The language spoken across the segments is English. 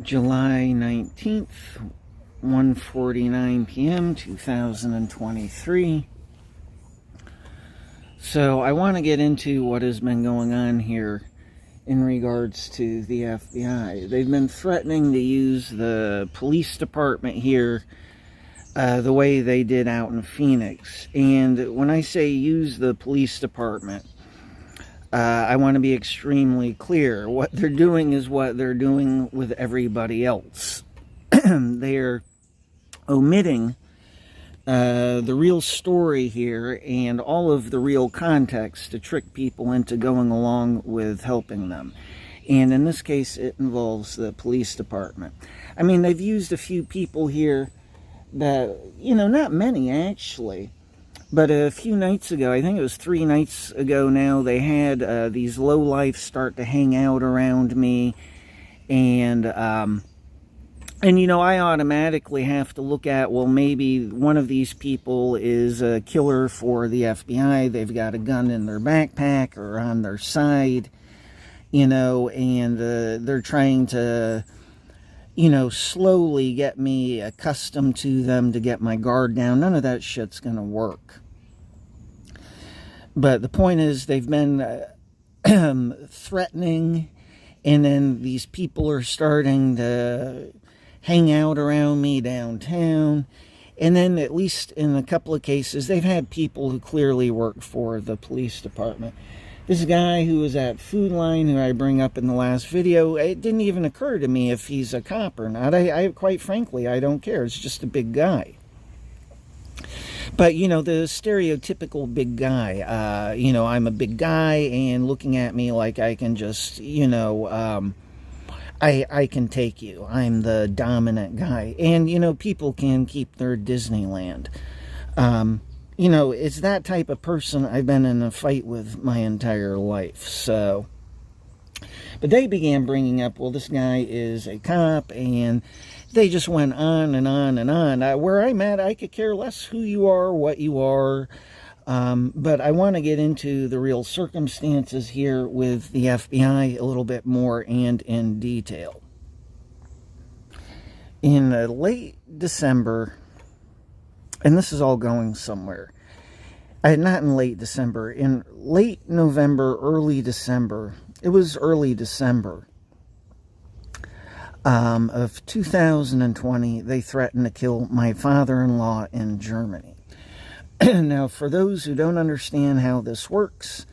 July 19th, 1:49 p.m., 2023. So I want to get into what has been going on here in regards to the FBI. They've been threatening to use the police department here the way they did out in Phoenix. And when I say use the police department, I want to be extremely clear. What they're doing is what they're doing with everybody else. They're omitting the real story here and all of the real context to trick people into going along with helping them. And in this case, it involves the police department. I mean, they've used a few people here that, not many actually, but a few nights ago, I think it was 3 nights ago now, they had these lowlifes start to hang out around me. And I automatically have to look at, well, maybe one of these people is a killer for the FBI. They've got a gun in their backpack or on their side, and they're trying to, slowly get me accustomed to them to get my guard down. None of that shit's going to work. But the point is, they've been threatening, and then these people are starting to hang out around me downtown. And then, at least in a couple of cases, they've had people who clearly work for the police department. This guy who was at Food Line, who I bring up in the last video, it didn't even occur to me if he's a cop or not. I quite frankly, I don't care. It's just a big guy. But, the stereotypical big guy, I'm a big guy, and looking at me like I can just, I can take you. I'm the dominant guy. And, people can keep their Disneyland. It's that type of person I've been in a fight with my entire life. So, but they began bringing up, well, this guy is a cop, and they just went on and on and on. Where I'm at, I could care less who you are, what you are. But I want to get into the real circumstances here with the FBI a little bit more and in detail. In late December, and this is all going somewhere. Not in late December. In late November, early December. It was early December of 2020. They threatened to kill my father-in-law in Germany. Now, for those who don't understand how this works,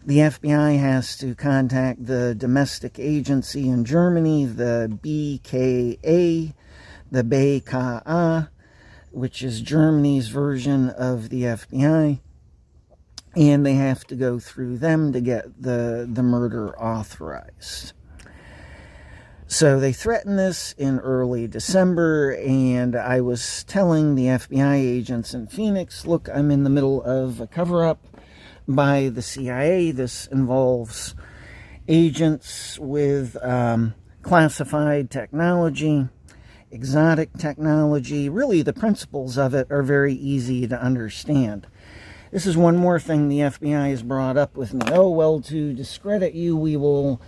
the FBI has to contact the domestic agency in Germany, the BKA, the BKA, which is Germany's version of the FBI, and they have to go through them to get the murder authorized. So they threatened this in early December, and I was telling the FBI agents in Phoenix, look, I'm in the middle of a cover-up by the CIA. This involves agents with classified technology, exotic technology. Really, the principles of it are very easy to understand. This is one more thing the FBI has brought up with me. Oh, well, to discredit you, we will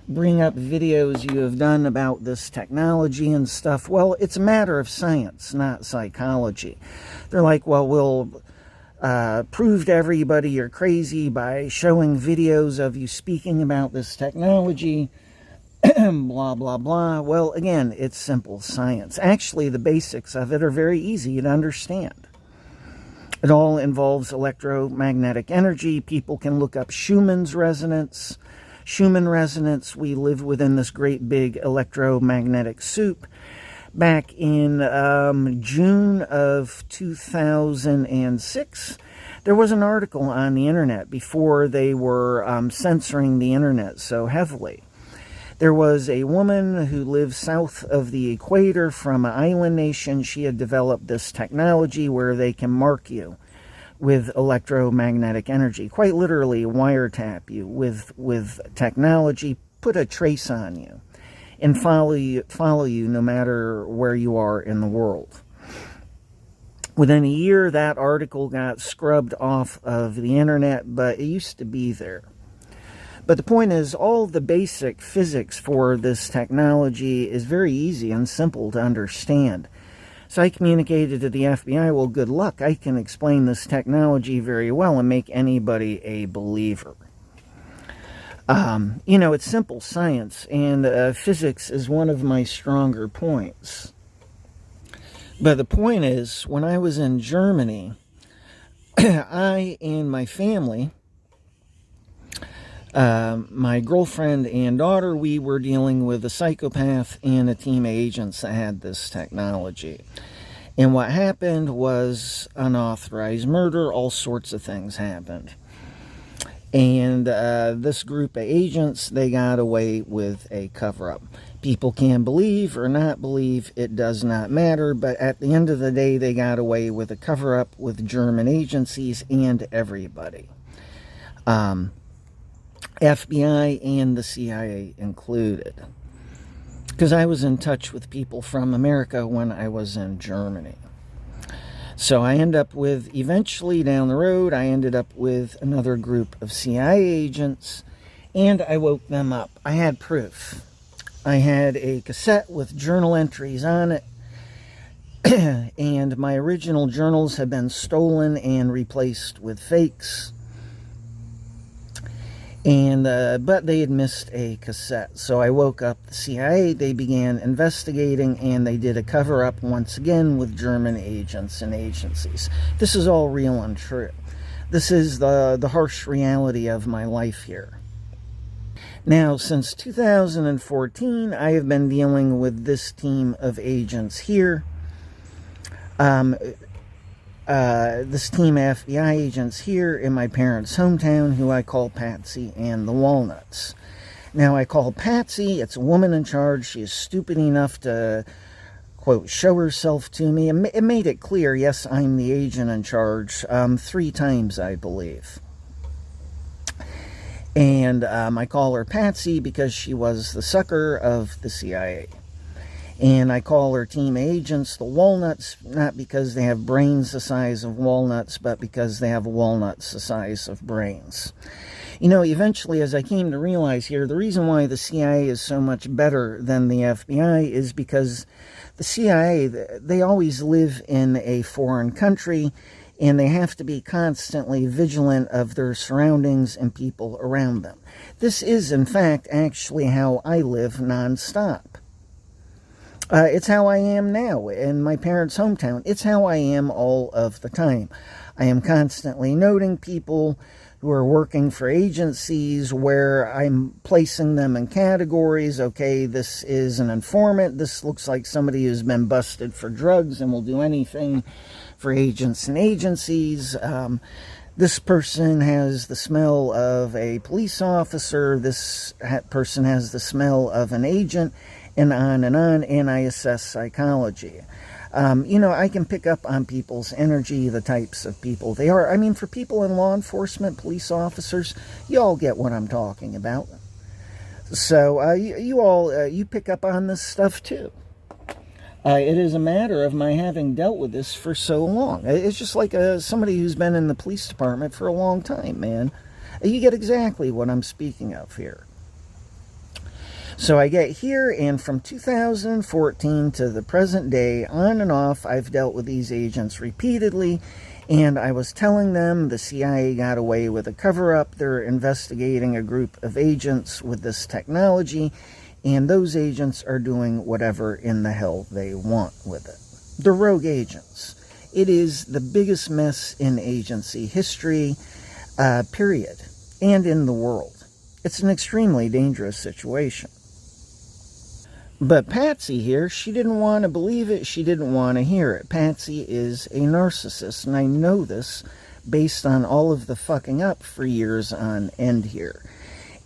bring up videos you have done about this technology and stuff. Well, it's a matter of science, not psychology. They're like, well, we'll prove to everybody you're crazy by showing videos of you speaking about this technology, blah, blah, blah. Well, again, it's simple science. Actually, the basics of it are very easy to understand. It all involves electromagnetic energy. People can look up Schumann's resonance. Schumann resonance, we live within this great big electromagnetic soup. Back in June of 2006, there was an article on the internet before they were censoring the internet so heavily. There was a woman who lived south of the equator from an island nation. She had developed this technology where they can mark you with electromagnetic energy, quite literally wiretap you with technology, put a trace on you, and follow you no matter where you are in the world. Within a year, that article got scrubbed off of the internet, but it used to be there. But the point is, all the basic physics for this technology is very easy and simple to understand. So I communicated to the FBI, well, good luck. I can explain this technology very well and make anybody a believer. You know, it's simple science, and physics is one of my stronger points. But the point is, when I was in Germany, I and my family, my girlfriend and daughter, we were dealing with a psychopath and a team of agents that had this technology. And what happened was unauthorized murder. All sorts of things happened. And this group of agents, they got away with a cover-up. People can believe or not believe, it does not matter, but at the end of the day, they got away with a cover-up with German agencies and everybody. FBI and the CIA included. Because I was in touch with people from America when I was in Germany. So I end up with, eventually down the road, I ended up with another group of CIA agents, and I woke them up. I had proof. I had a cassette with journal entries on it, and my original journals had been stolen and replaced with fakes. And but they had missed a cassette. So I woke up the CIA. They began investigating, and they did a cover-up once again with German agents and agencies. This is all real and true. This is the harsh reality of my life here. Now, since 2014, I have been dealing with this team of agents here. This team of FBI agents here in my parents' hometown, who I call Patsy and the Walnuts. Now, I call Patsy, it's a woman in charge. She is stupid enough to, quote, show herself to me. It made it clear, yes, I'm the agent in charge, 3 times, I believe. And I call her Patsy because she was the sucker of the CIA. And I call her team agents the Walnuts, not because they have brains the size of walnuts, but because they have walnuts the size of brains. You know, eventually, as I came to realize here, the reason why the CIA is so much better than the FBI is because the CIA, they always live in a foreign country, and they have to be constantly vigilant of their surroundings and people around them. This is, in fact, actually how I live nonstop. It's how I am now in my parents' hometown. It's how I am all of the time. I am constantly noting people who are working for agencies where I'm placing them in categories. Okay, this is an informant. This looks like somebody who's been busted for drugs and will do anything for agents and agencies. This person has the smell of a police officer. This person has the smell of an agent. And on, and I assess psychology. You know, I can pick up on people's energy, the types of people they are. I mean, for people in law enforcement, police officers, you all get what I'm talking about. So, you pick up on this stuff too. It is a matter of my having dealt with this for so long. It's just like somebody who's been in the police department for a long time, man. You get exactly what I'm speaking of here. So I get here, and from 2014 to the present day, on and off, I've dealt with these agents repeatedly, and I was telling them the CIA got away with a cover-up. They're investigating a group of agents with this technology, and those agents are doing whatever in the hell they want with it. They're rogue agents. It is the biggest mess in agency history, period, and in the world. It's an extremely dangerous situation. But Patsy here, she didn't want to believe it. She didn't want to hear it. Patsy is a narcissist, and I know this based on all of the fucking up for years on end here.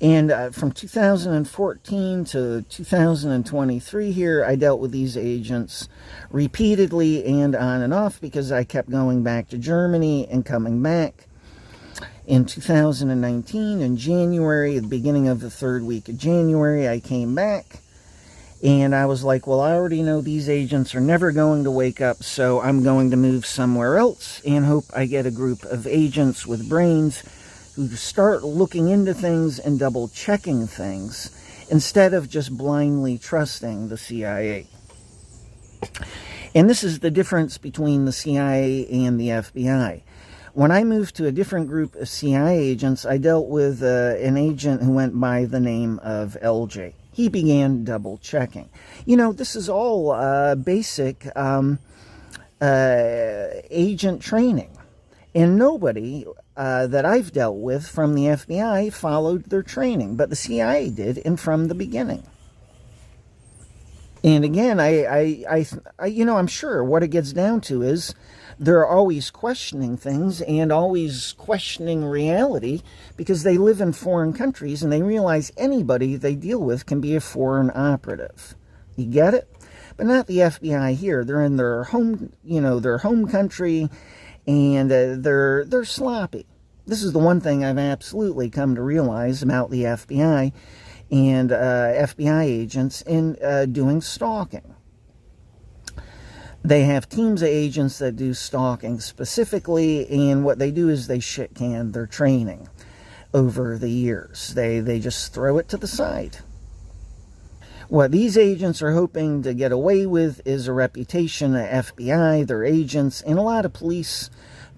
And from 2014 to 2023 here, I dealt with these agents repeatedly and on and off because I kept going back to Germany and coming back. In 2019, in January, at the beginning of the 3rd week of January, I came back. And I was like, well, I already know these agents are never going to wake up, so I'm going to move somewhere else and hope I get a group of agents with brains who start looking into things and double checking things instead of just blindly trusting the CIA. And this is the difference between the CIA and the FBI. When I moved to a different group of CIA agents, I dealt with an agent who went by the name of LJ. He began double checking. You know, this is all basic agent training. And nobody that I've dealt with from the FBI followed their training, but the CIA did, and from the beginning. And again, I'm sure what it gets down to is they're always questioning things and always questioning reality because they live in foreign countries and they realize anybody they deal with can be a foreign operative. You get it? But not the FBI here. They're in their home, their home country, and they're sloppy. This is the one thing I've absolutely come to realize about the FBI and FBI agents in doing stalking. They have teams of agents that do stalking specifically, and what they do is they shit can their training over the years. They just throw it to the side. What these agents are hoping to get away with is a reputation of FBI, their agents, and a lot of police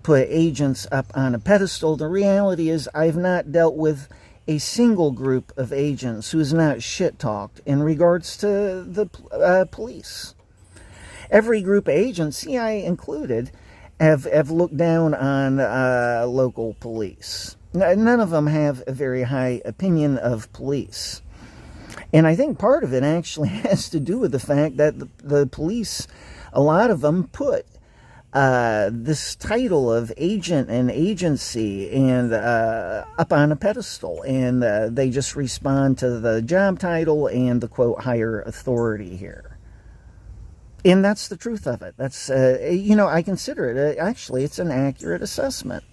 put agents up on a pedestal. The reality is I've not dealt with a single group of agents who is not shit-talked in regards to the police. Every group of agents, CIA included, have looked down on local police. None of them have a very high opinion of police. And I think part of it actually has to do with the fact that the police, a lot of them put this title of agent and agency and up on a pedestal, and they just respond to the job title and the quote higher authority here. And that's the truth of it. That's I consider it actually it's an accurate assessment,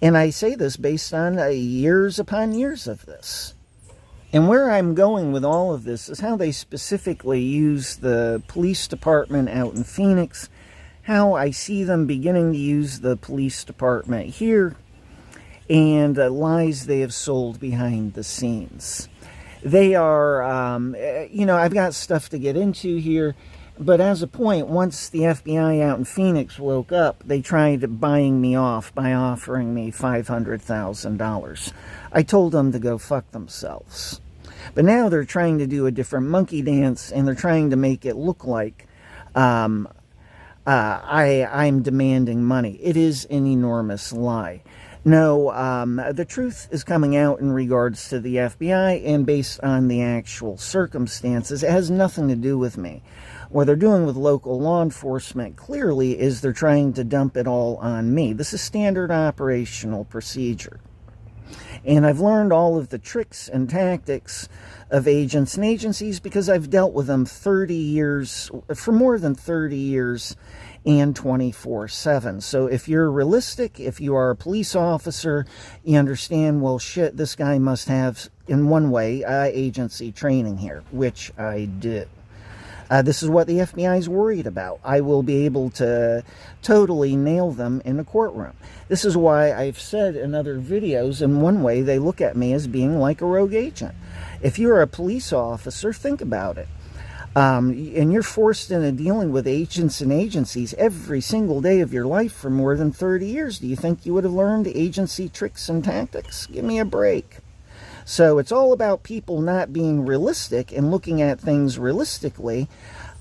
and I say this based on years upon years of this. And where I'm going with all of this is how they specifically use the police department out in Phoenix, how I see them beginning to use the police department here, and lies they have sold behind the scenes. They are, I've got stuff to get into here, but as a point, once the FBI out in Phoenix woke up, they tried buying me off by offering me $500,000. I told them to go fuck themselves. But now they're trying to do a different monkey dance, and they're trying to make it look like I'm demanding money. It is an enormous lie. No, the truth is coming out in regards to the FBI, and based on the actual circumstances. It has nothing to do with me. What they're doing with local law enforcement clearly is they're trying to dump it all on me. This is standard operational procedure. And I've learned all of the tricks and tactics of agents and agencies because I've dealt with them for more than 30 years and 24/7. So if you're realistic, if you are a police officer, you understand, well, shit, this guy must have, in one way, agency training here, which I do. This is what the FBI is worried about. I will be able to totally nail them in a courtroom. This is why I've said in other videos, in one way, they look at me as being like a rogue agent. If you're a police officer, think about it. And you're forced into dealing with agents and agencies every single day of your life for more than 30 years. Do you think you would have learned agency tricks and tactics? Give me a break. So it's all about people not being realistic and looking at things realistically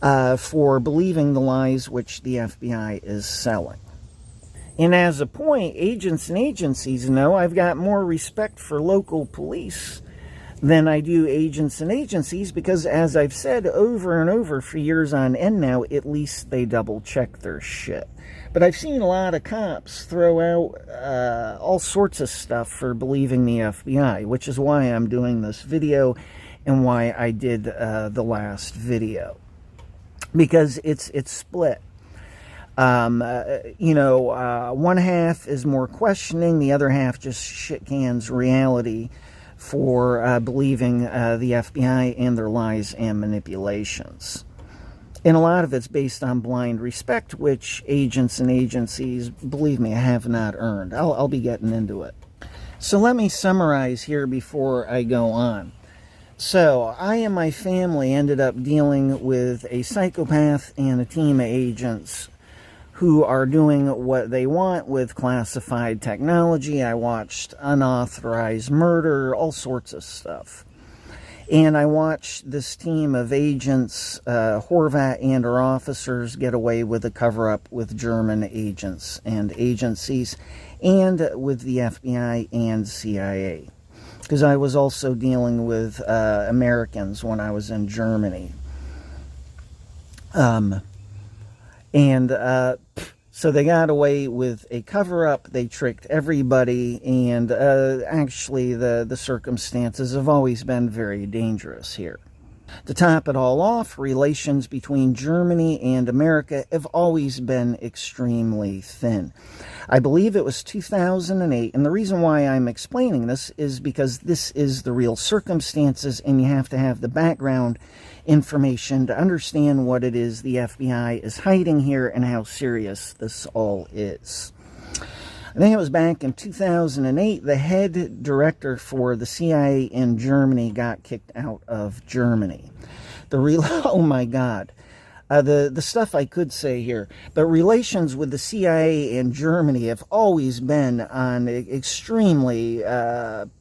for believing the lies which the FBI is selling. And as a point, agents and agencies know I've got more respect for local police than I do agents and agencies because, as I've said over and over for years on end now, at least they double check their shit. But I've seen a lot of cops throw out all sorts of stuff for believing the FBI, which is why I'm doing this video and why I did the last video. Because it's split. One half is more questioning, the other half just shit cans reality for believing the FBI and their lies and manipulations. And a lot of it's based on blind respect, which agents and agencies, believe me, have not earned. I'll be getting into it. So let me summarize here before I go on. So I and my family ended up dealing with a psychopath and a team of agents who are doing what they want with classified technology. I watched unauthorized murder, all sorts of stuff. And I watched this team of agents, Horvat and her officers, get away with a cover-up with German agents and agencies, and with the FBI and CIA. Because I was also dealing with Americans when I was in Germany. So they got away with a cover-up, they tricked everybody, and actually the circumstances have always been very dangerous here. To top it all off, relations between Germany and America have always been extremely thin. I believe it was 2008, and the reason why I'm explaining this is because this is the real circumstances, and you have to have the background information to understand what it is the FBI is hiding here and how serious this all is. I think it was back in 2008, the head director for the CIA in Germany got kicked out of Germany. Oh my God. The stuff I could say here, but relations with the CIA and Germany have always been on extremely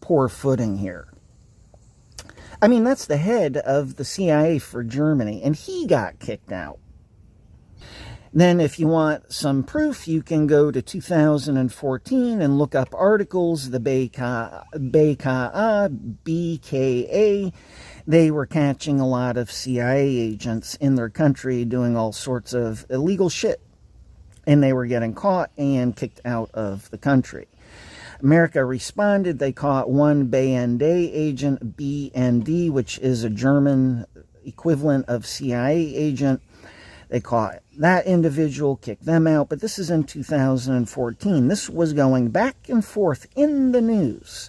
poor footing here. I mean, that's the head of the CIA for Germany, and he got kicked out. Then if you want some proof, you can go to 2014 and look up articles, the BKA. They were catching a lot of CIA agents in their country doing all sorts of illegal shit. And they were getting caught and kicked out of the country. America responded. They caught one BND agent, BND, which is a German equivalent of CIA agent. They caught that individual, kicked them out, but this is in 2014. This was going back and forth in the news.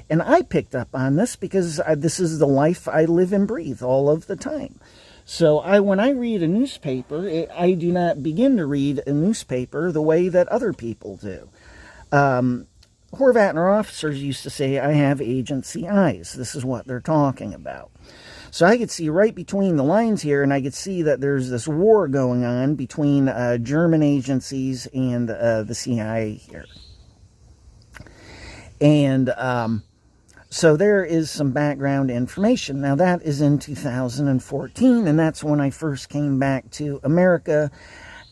And I picked up on this because this is the life I live and breathe all of the time. So when I read a newspaper, I do not begin to read a newspaper the way that other people do. Horvat and her officers used to say, I have agency eyes. This is what they're talking about. So I could see right between the lines here, and I could see that there's this war going on between German agencies and the CIA here. And so there is some background information. Now that is in 2014, and that's when I first came back to America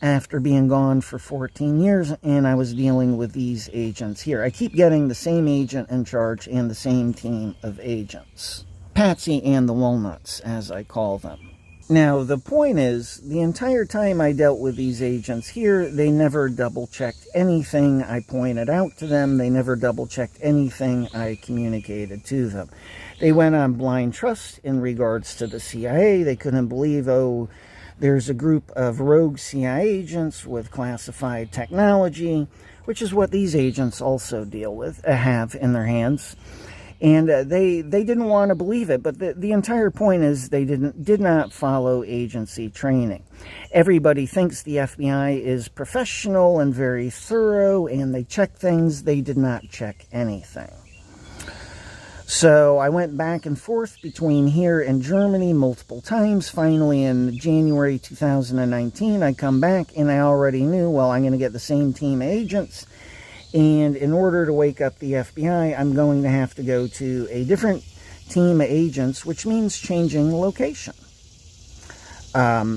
after being gone for 14 years, and I was dealing with these agents here. I keep getting the same agent in charge and the same team of agents. Patsy and the Walnuts, as I call them. Now, the point is, the entire time I dealt with these agents here, they never double-checked anything I pointed out to them. They never double-checked anything I communicated to them. They went on blind trust in regards to the CIA. They couldn't believe, oh, there's a group of rogue CIA agents with classified technology, which is what these agents also deal with, have in their hands. And they didn't want to believe it, but the entire point is they did not follow agency training. Everybody thinks the FBI is professional and very thorough, and they check things. They did not check anything. So I went back and forth between here and Germany multiple times. Finally, in January 2019, I come back, and I already knew, well, I'm going to get the same team of agents. And in order to wake up the FBI, I'm going to have to go to a different team of agents, which means changing location. Trying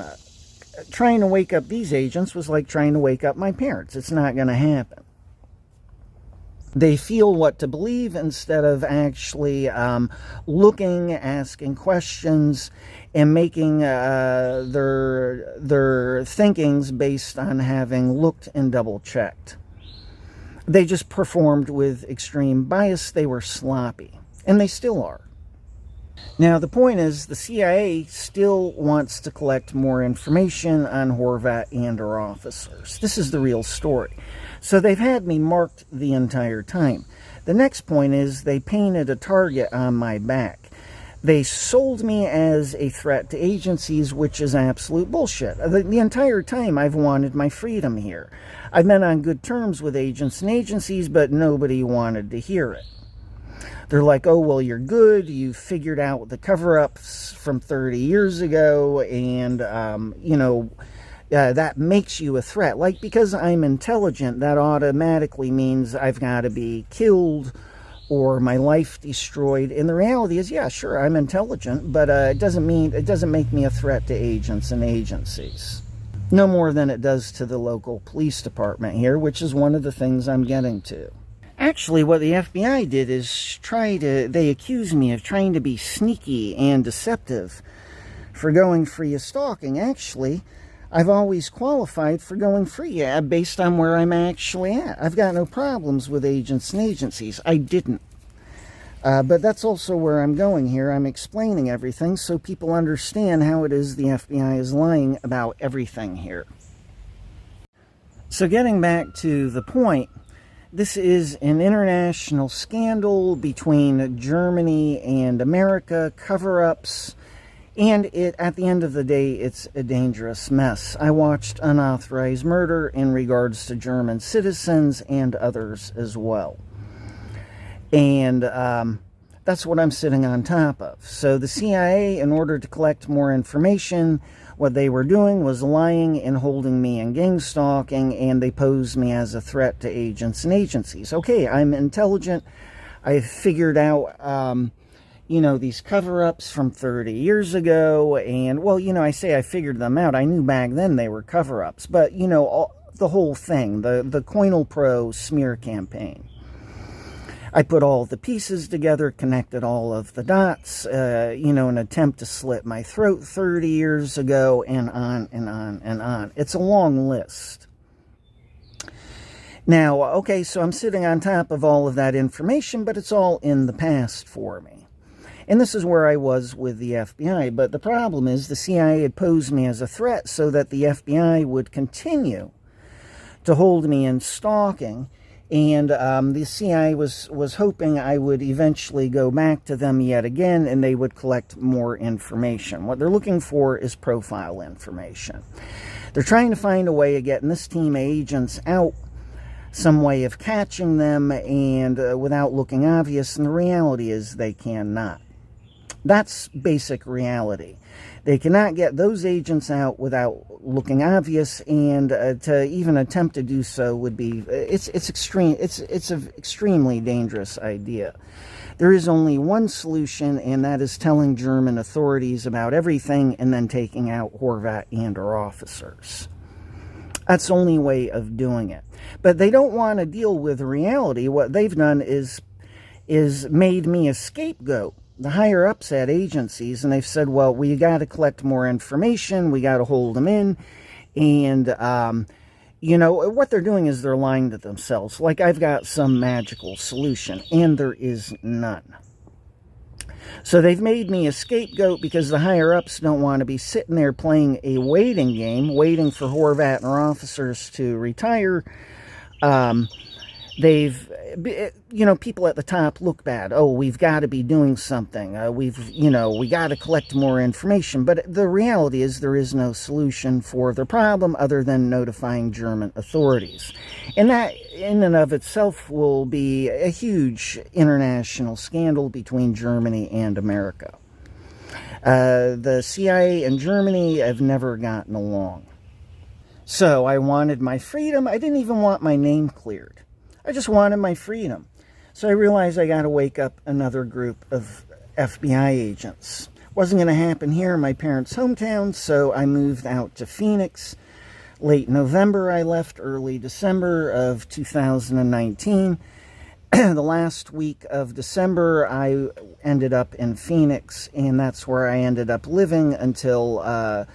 to wake up these agents was like trying to wake up my parents. It's not going to happen. They feel what to believe instead of actually looking, asking questions, and making their thinkings based on having looked and double-checked. They just performed with extreme bias. They were sloppy, and they still are. Now, the point is, the CIA still wants to collect more information on Horvat and her officers. This is the real story. So they've had me marked the entire time. The next point is they painted a target on my back. They sold me as a threat to agencies, which is absolute bullshit. The entire time I've wanted my freedom here. I've been on good terms with agents and agencies, but nobody wanted to hear it. They're like, oh, well, you're good. You figured out the cover-ups from 30 years ago, and, that makes you a threat. Like, because I'm intelligent, that automatically means I've got to be killed or my life destroyed. And the reality is, yeah, sure, I'm intelligent, but it doesn't make me a threat to agents and agencies. No more than it does to the local police department here, which is one of the things I'm getting to. Actually, what the FBI did is they accused me of trying to be sneaky and deceptive for going free of stalking. Actually, I've always qualified for going free, based on where I'm actually at. I've got no problems with agents and agencies. I didn't. But that's also where I'm going here. I'm explaining everything so people understand how it is the FBI is lying about everything here. So getting back to the point, this is an international scandal between Germany and America, cover-ups, and at the end of the day, it's a dangerous mess. I watched unauthorized murder in regards to German citizens and others as well. And that's what I'm sitting on top of. So the CIA, in order to collect more information, what they were doing was lying and holding me in gang stalking, and they posed me as a threat to agents and agencies. Okay, I'm intelligent. I figured out, these cover-ups from 30 years ago, and, well, I say I figured them out. I knew back then they were cover-ups, but, the whole thing, the COINTELPRO smear campaign. I put all the pieces together, connected all of the dots, an attempt to slit my throat 30 years ago, and on and on and on. It's a long list. Now, okay, so I'm sitting on top of all of that information, but it's all in the past for me. And this is where I was with the FBI. But the problem is the CIA had posed me as a threat so that the FBI would continue to hold me in stalking. And the CIA was hoping I would eventually go back to them yet again, and they would collect more information. What they're looking for is profile information. They're trying to find a way of getting this team of agents out, some way of catching them, and without looking obvious. And the reality is they cannot. That's basic reality. They cannot get those agents out without looking obvious, and to even attempt to do so would be it's an extremely dangerous idea. There is only one solution, and that is telling German authorities about everything and then taking out Horvat and our officers. That's the only way of doing it. But they don't want to deal with reality. What they've done is made me a scapegoat. The higher-ups at agencies, and they've said, well, we got to collect more information, we got to hold them in, and, what they're doing is they're lying to themselves, like I've got some magical solution, and there is none. So they've made me a scapegoat because the higher-ups don't want to be sitting there playing a waiting game, waiting for Horvat and our officers to retire. People at the top look bad. Oh, we've got to be doing something. We got to collect more information. But the reality is there is no solution for the problem other than notifying German authorities. And that, in and of itself, will be a huge international scandal between Germany and America. The CIA and Germany have never gotten along. So I wanted my freedom. I didn't even want my name cleared. I just wanted my freedom. So I realized I got to wake up another group of FBI agents. Wasn't going to happen here in my parents' hometown, so I moved out to Phoenix. Late November I left, early December of 2019. The last week of December I ended up in Phoenix, and that's where I ended up living until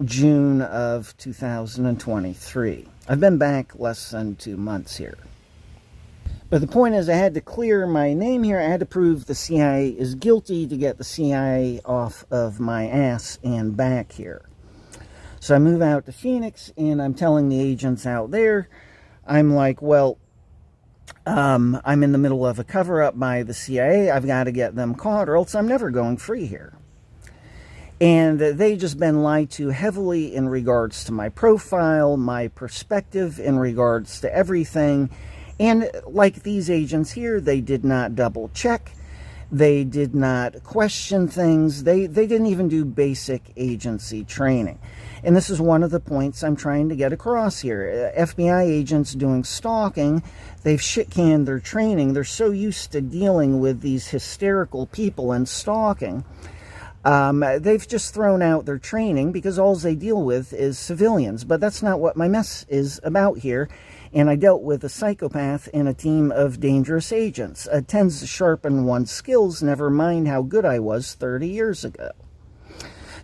June of 2023. I've been back less than 2 months here. But the point is I had to clear my name here. I had to prove the CIA is guilty to get the CIA off of my ass and back here. So I move out to Phoenix, and I'm telling the agents out there, I'm like, well, I'm in the middle of a cover-up by the CIA. I've got to get them caught, or else I'm never going free here. And they've just been lied to heavily in regards to my profile, my perspective, in regards to everything. And like these agents here, they did not double check. They did not question things. They didn't even do basic agency training. And this is one of the points I'm trying to get across here. FBI agents doing stalking, they've shit-canned their training. They're so used to dealing with these hysterical people and stalking. They've just thrown out their training because all they deal with is civilians. But that's not what my mess is about here. And I dealt with a psychopath in a team of dangerous agents. It tends to sharpen one's skills, never mind how good I was 30 years ago.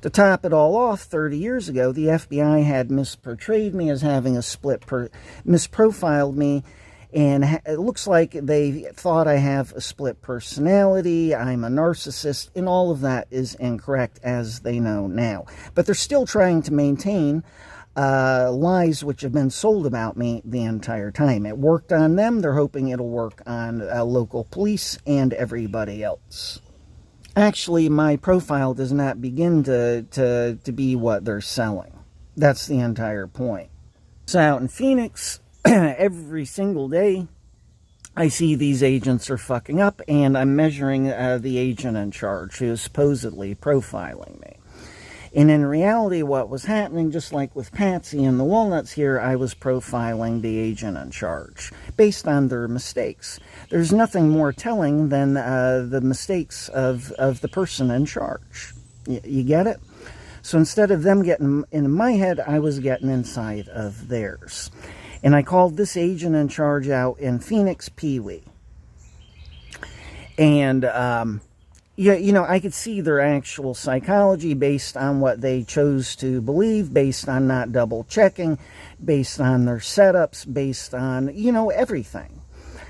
To top it all off, 30 years ago, the FBI had misportrayed me as having a misprofiled me, and it looks like they thought I have a split personality, I'm a narcissist, and all of that is incorrect, as they know now. But they're still trying to maintain lies which have been sold about me the entire time. It worked on them. They're hoping it'll work on local police and everybody else. Actually, my profile does not begin to be what they're selling. That's the entire point. So out in Phoenix, every single day, I see these agents are fucking up, and I'm measuring the agent in charge who is supposedly profiling me. And in reality, what was happening, just like with Patsy and the Walnuts here, I was profiling the agent in charge based on their mistakes. There's nothing more telling than the mistakes of the person in charge. You get it? So instead of them getting in my head, I was getting inside of theirs. And I called this agent in charge out in Phoenix Pee-wee. And yeah, you know, I could see their actual psychology based on what they chose to believe, based on not double checking, based on their setups, based on, you know, everything.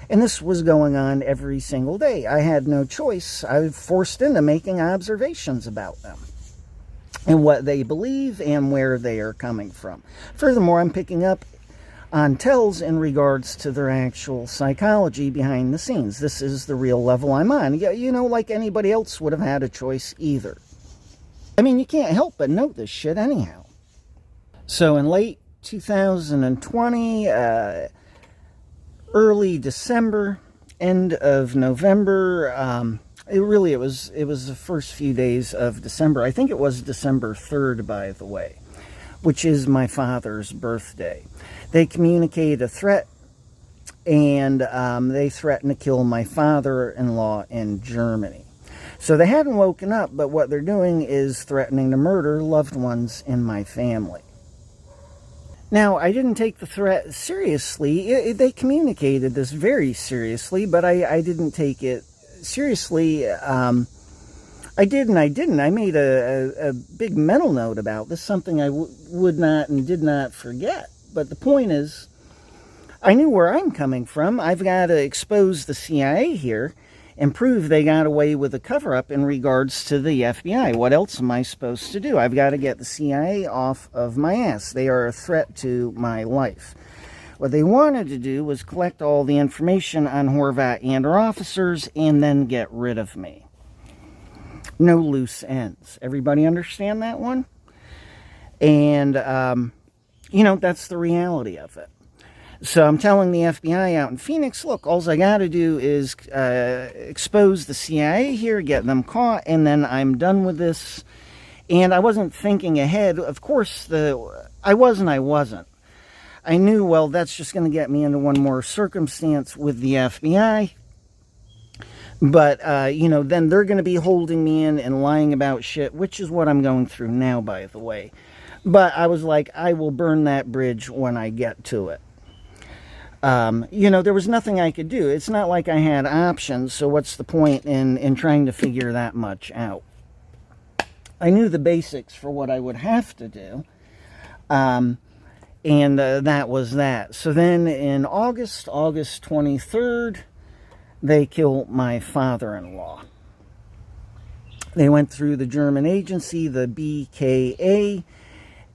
And this was going on every single day. I had no choice. I was forced into making observations about them and what they believe and where they are coming from. Furthermore, I'm picking up on tells in regards to their actual psychology behind the scenes. This is the real level I'm on. You know, like anybody else would have had a choice either. I mean, you can't help but note this shit anyhow. So in late 2020, early December, end of November, it was the first few days of December. I think it was December 3rd, by the way, which is my father's birthday. They communicated a threat, and they threatened to kill my father-in-law in Germany. So they hadn't woken up, but what they're doing is threatening to murder loved ones in my family. Now, I didn't take the threat seriously. They communicated this very seriously, but I didn't take it seriously. I did and I didn't. I made a big mental note about this, something I would not and did not forget. But the point is, I knew where I'm coming from. I've got to expose the CIA here and prove they got away with a cover-up in regards to the FBI. What else am I supposed to do? I've got to get the CIA off of my ass. They are a threat to my life. What they wanted to do was collect all the information on Horvat and her officers and then get rid of me. No loose ends. Everybody understand that one? And, you know, that's the reality of it. So I'm telling the FBI out in Phoenix, look, all I got to do is expose the CIA here, get them caught, and then I'm done with this. And I wasn't thinking ahead. Of course, I wasn't. I knew, well, that's just going to get me into one more circumstance with the FBI. But, you know, then they're going to be holding me in and lying about shit, which is what I'm going through now, by the way. But I was like, I will burn that bridge when I get to it. You know, there was nothing I could do. It's not like I had options, so what's the point in trying to figure that much out? I knew the basics for what I would have to do, and that was that. So then in August 23rd, they killed my father-in-law. They went through the German agency, the BKA,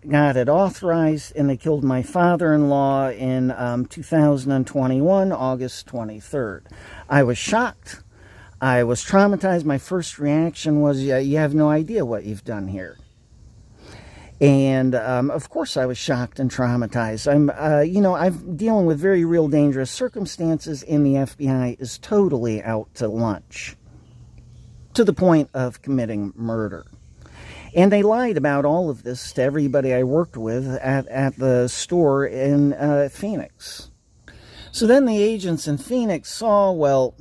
got it authorized, and they killed my father-in-law in 2021, August 23rd. I was shocked. I was traumatized. My first reaction was, yeah, you have no idea what you've done here. And, of course, I was shocked and traumatized. I'm dealing with very real dangerous circumstances, and the FBI is totally out to lunch, to the point of committing murder. And they lied about all of this to everybody I worked with at the store in Phoenix. So then the agents in Phoenix saw, well,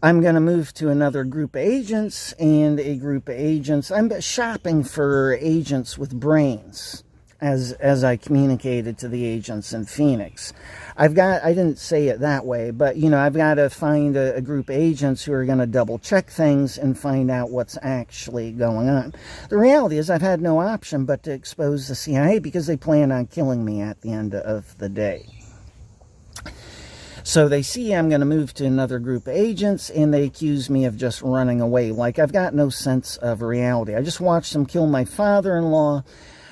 I'm going to move to another group of agents, and a group of agents. I'm shopping for agents with brains, as I communicated to the agents in Phoenix. I didn't say it that way, but, I've got to find a group of agents who are going to double check things and find out what's actually going on. The reality is I've had no option but to expose the CIA because they plan on killing me at the end of the day. So they see I'm going to move to another group of agents, and they accuse me of just running away. Like, I've got no sense of reality. I just watched them kill my father-in-law.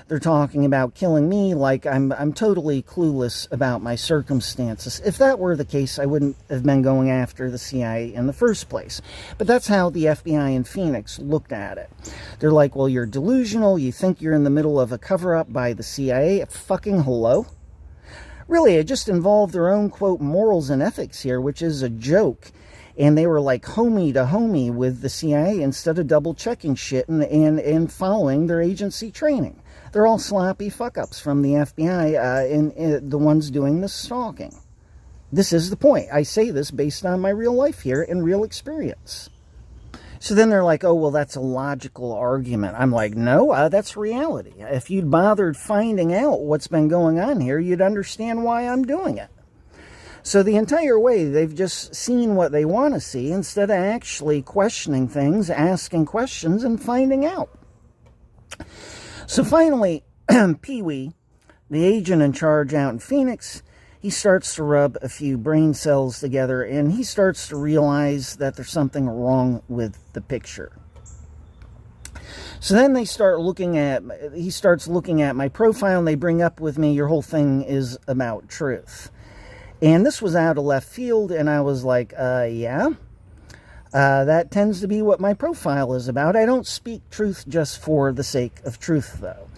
They're talking about killing me like I'm totally clueless about my circumstances. If that were the case, I wouldn't have been going after the CIA in the first place. But that's how the FBI in Phoenix looked at it. They're like, well, you're delusional. You think you're in the middle of a cover-up by the CIA. Fucking hello? Really, it just involved their own, quote, morals and ethics here, which is a joke. And they were like homie to homie with the CIA instead of double-checking shit and following their agency training. They're all sloppy fuck-ups from the FBI and the ones doing the stalking. This is the point. I say this based on my real life here and real experience. So then they're like, oh, well, that's a logical argument. I'm like, no, that's reality. If you'd bothered finding out what's been going on here, you'd understand why I'm doing it. So the entire way, they've just seen what they want to see instead of actually questioning things, asking questions, and finding out. So finally, Pee-wee, the agent in charge out in Phoenix, he starts to rub a few brain cells together, and he starts to realize that there's something wrong with the picture. So then he starts looking at my profile, and they bring up with me, your whole thing is about truth. And this was out of left field, and I was like, yeah. That tends to be what my profile is about. I don't speak truth just for the sake of truth, though.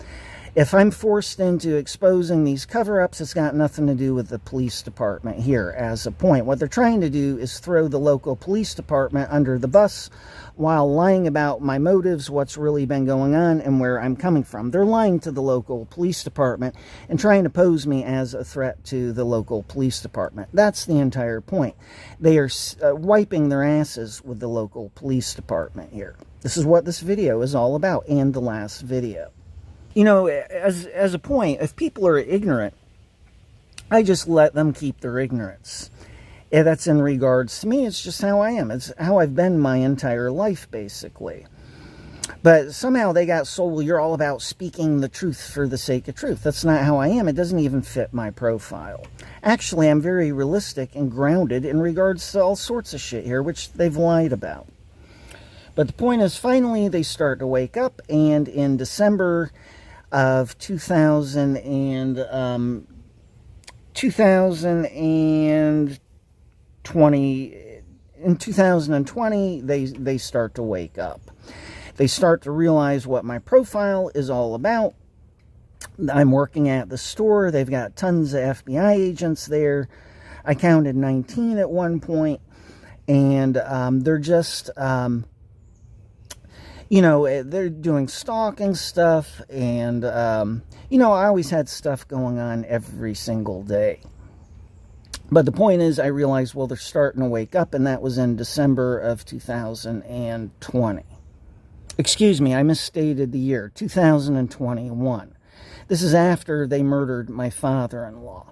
If I'm forced into exposing these cover-ups, it's got nothing to do with the police department here as a point. What they're trying to do is throw the local police department under the bus while lying about my motives, what's really been going on, and where I'm coming from. They're lying to the local police department and trying to pose me as a threat to the local police department. That's the entire point. They are wiping their asses with the local police department here. This is what this video is all about, and the last video. As a point, if people are ignorant, I just let them keep their ignorance. Yeah, that's in regards to me. It's just how I am. It's how I've been my entire life, basically. But somehow they got sold, well, you're all about speaking the truth for the sake of truth. That's not how I am. It doesn't even fit my profile. Actually, I'm very realistic and grounded in regards to all sorts of shit here, which they've lied about. But the point is, finally, they start to wake up, and in December of 2020, they start to wake up. They start to realize what my profile is all about. I'm working at the store. They've got tons of FBI agents there. I counted 19 at one point, and they're just they're doing stalking stuff, and, I always had stuff going on every single day. But the point is, I realized, well, they're starting to wake up, and that was in December of 2020. Excuse me, I misstated the year, 2021. This is after they murdered my father-in-law.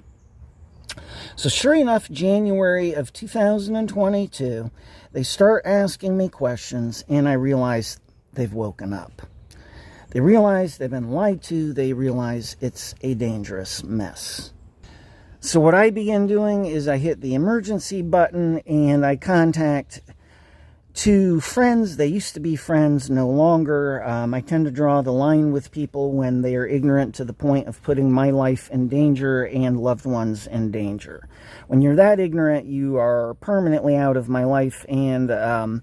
So sure enough, January of 2022, they start asking me questions, and I realized they've woken up. They realize they've been lied to. They realize it's a dangerous mess. So what I begin doing is I hit the emergency button, and I contact two friends. They used to be friends, no longer. I tend to draw the line with people when they are ignorant to the point of putting my life in danger and loved ones in danger. When you're that ignorant, you are permanently out of my life, and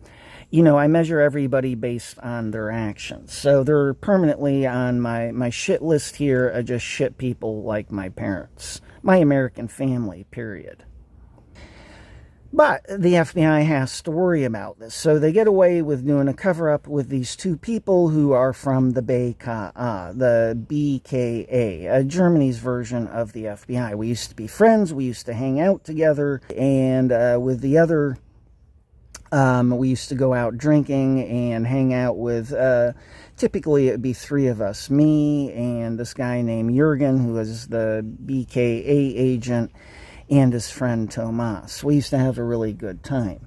I measure everybody based on their actions. So they're permanently on my shit list here. I just shit people like my parents, my American family, period. But the FBI has to worry about this. So they get away with doing a cover-up with these two people who are from the BKA, the BKA, Germany's version of the FBI. We used to be friends. We used to hang out together. And with the other, we used to go out drinking and hang out with, typically it would be three of us, me and this guy named Jurgen, who was the BKA agent, and his friend Tomas. We used to have a really good time.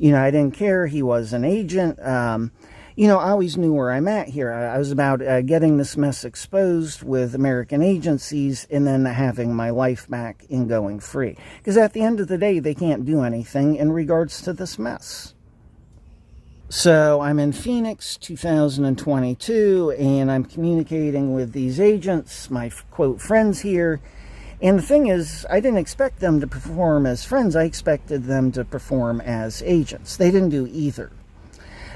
I didn't care. He was an agent. I always knew where I'm at here. I was about getting this mess exposed with American agencies and then having my life back and going free. Because at the end of the day, they can't do anything in regards to this mess. So I'm in Phoenix, 2022, and I'm communicating with these agents, my, quote, friends here. And the thing is, I didn't expect them to perform as friends. I expected them to perform as agents. They didn't do either.